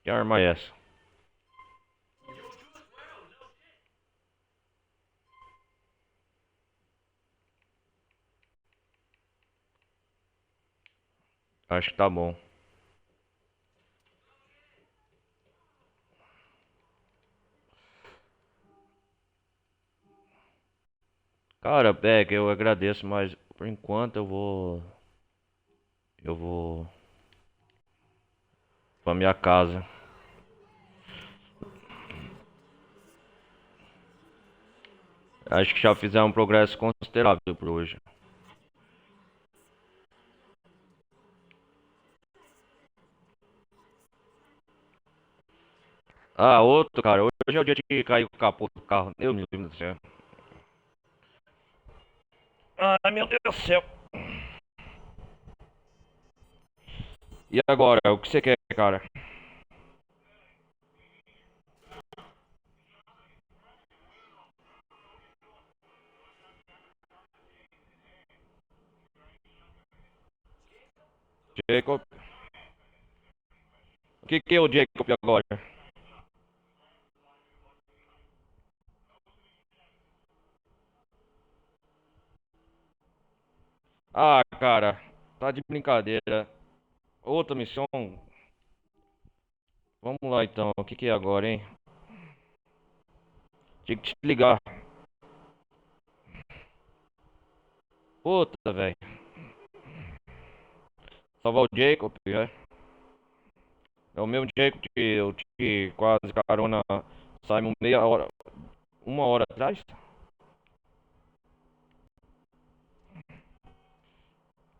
Que arma é essa? Acho que tá bom. Cara, Peck, eu agradeço, mas por enquanto eu vou. Eu vou pra minha casa. Acho que já fizemos um progresso considerável por hoje. Ah, outro, cara. Hoje é o dia de cair o capô do carro. Meu Deus do céu. Ai, meu Deus do céu. E agora, o que você quer, cara? Jacob? O que é o Jacob agora? Ah, cara. Tá de brincadeira. Outra missão? Vamos lá então. O que é agora, hein? Tinha que te ligar. Puta, velho. Salvar o Jacob, é? É o mesmo Jacob que eu te quase carona Simon meia hora, 1 hora atrás?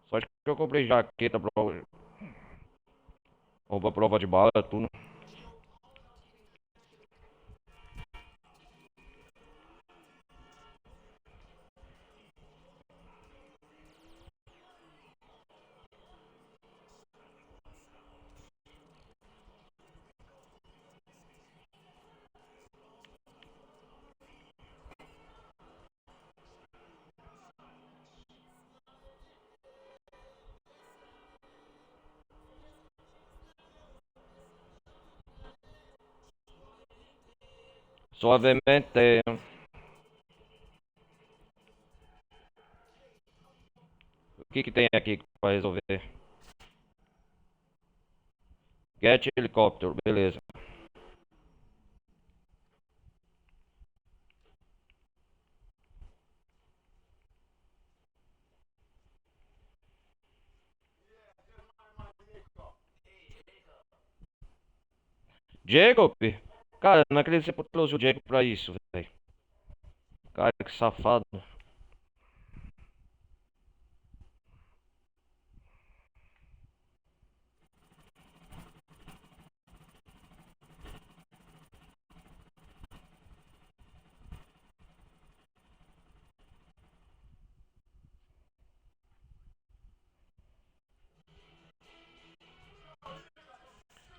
Só acho que eu comprei jaqueta pra roupa prova de bala, tudo. Suavemente. O que que tem aqui pra resolver? Get helicóptero, beleza. Jacob? Cara, não acredito que você trouxe o Jacob pra isso, velho. Cara, que safado.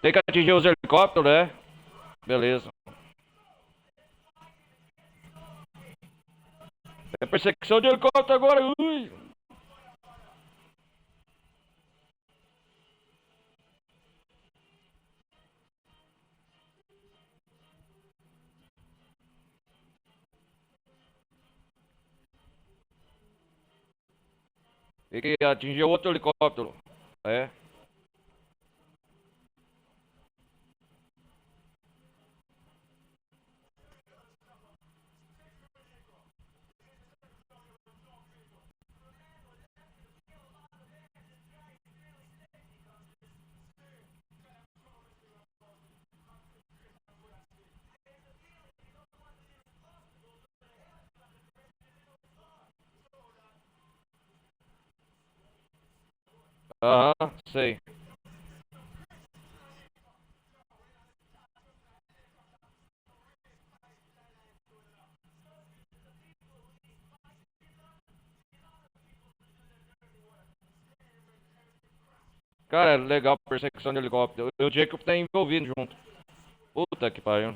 Tem que atingir os helicópteros, né? Beleza. É perseguição de helicóptero agora, ui! Tem que atingir outro helicóptero. É. Aham, sei. Cara, é legal perseguição de helicóptero. O Jacob tá envolvido junto. Puta que pariu.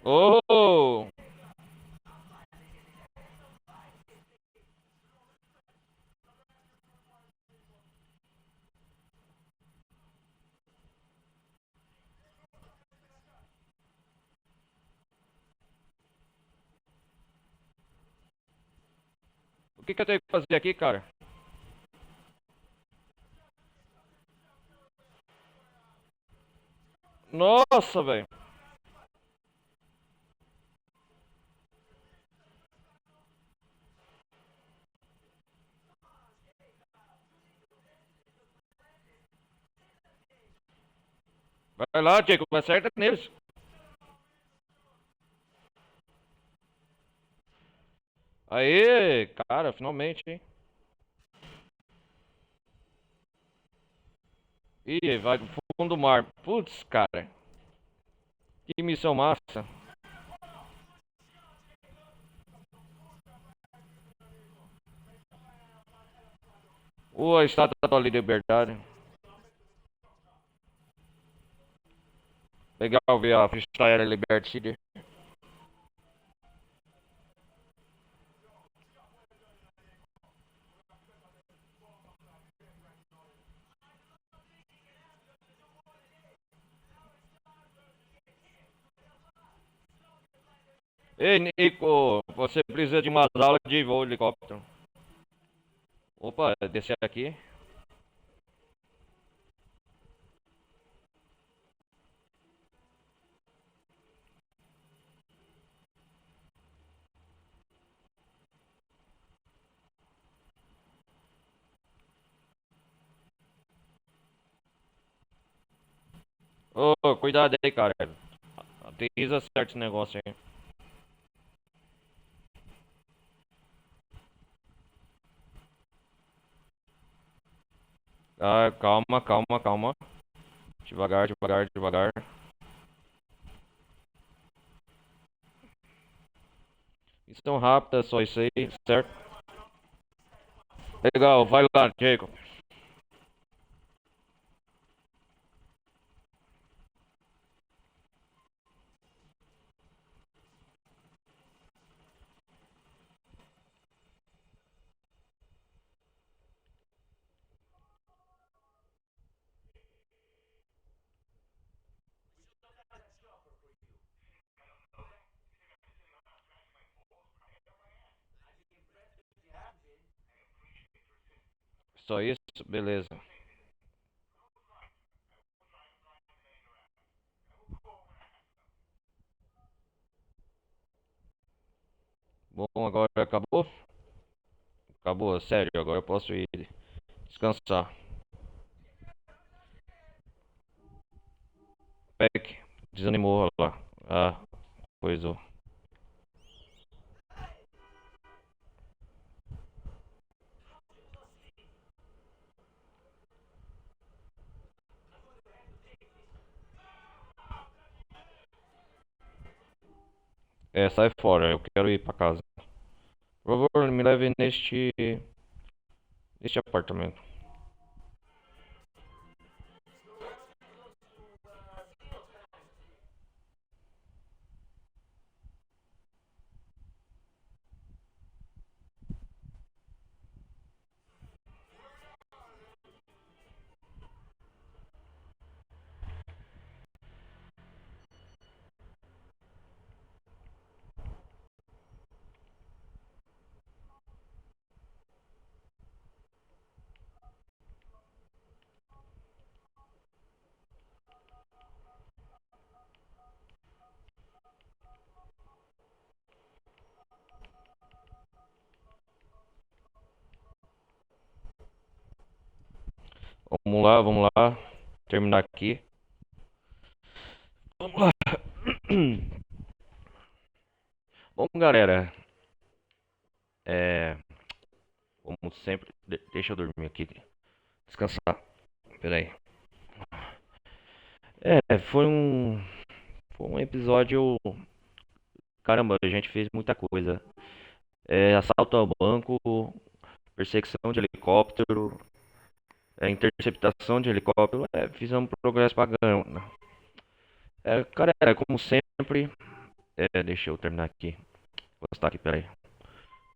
Oh! O que que eu tenho que fazer aqui, cara? Nossa, velho. Vai lá, Jacob, acerta neles. Aê, cara, finalmente, hein? Ih, vai pro fundo do mar. Putz, cara. Que missão massa. Ô, a estátua da liberdade. Legal ver a Freestyle Liberty City. Ei, Nico, você precisa de umas aulas de voo de helicóptero. Opa, descer aqui. Ô, cuidado aí, cara. Aterriza certo esse negócio aí. Ah, calma, calma, calma. Devagar, devagar, devagar. Missão rápida, só isso aí, certo? Legal, vai lá, Jacob. Só isso, beleza. Bom, agora acabou? Acabou, sério, agora eu posso ir descansar. Peck, desanimou lá. Ah, coisou. É, sai fora, eu quero ir pra casa. Por favor, me leve neste apartamento. Vamos lá. Terminar aqui. Vamos lá. Bom, galera, é, como sempre, deixa eu dormir aqui, descansar. Pera aí. Foi um episódio. Caramba, a gente fez muita coisa. Assalto ao banco, perseguição de helicóptero, interceptação de helicóptero. Fizemos progresso pra caramba. Cara, como sempre. Deixa eu terminar aqui. Vou postar aqui, pera aí.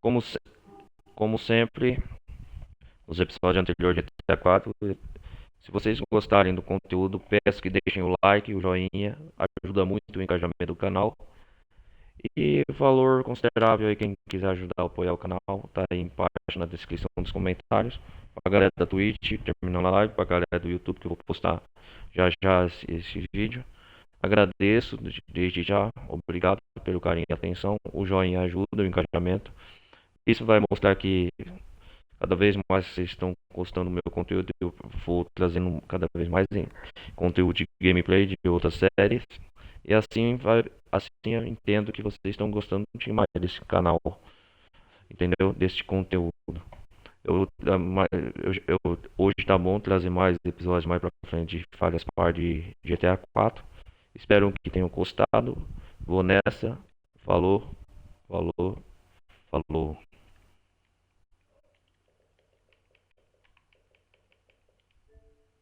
Como, se- como sempre, os episódios anteriores de GTA 4. Se vocês gostarem do conteúdo, peço que deixem o like, o joinha, ajuda muito o engajamento do canal. E valor considerável aí, quem quiser ajudar a apoiar o canal, tá aí embaixo na descrição dos comentários. Pra galera da Twitch, terminando a live, pra galera do YouTube, que eu vou postar já já esse vídeo. Agradeço desde já, obrigado pelo carinho e atenção. O joinha ajuda o engajamento. Isso vai mostrar que cada vez mais vocês estão gostando do meu conteúdo. Eu vou trazendo cada vez mais conteúdo de gameplay de outras séries. E assim eu entendo que vocês estão gostando demais desse canal, entendeu? Deste conteúdo. Hoje tá bom trazer mais episódios mais pra frente de Falhas Par de GTA 4. Espero que tenham gostado. Vou nessa. Falou, falou, falou.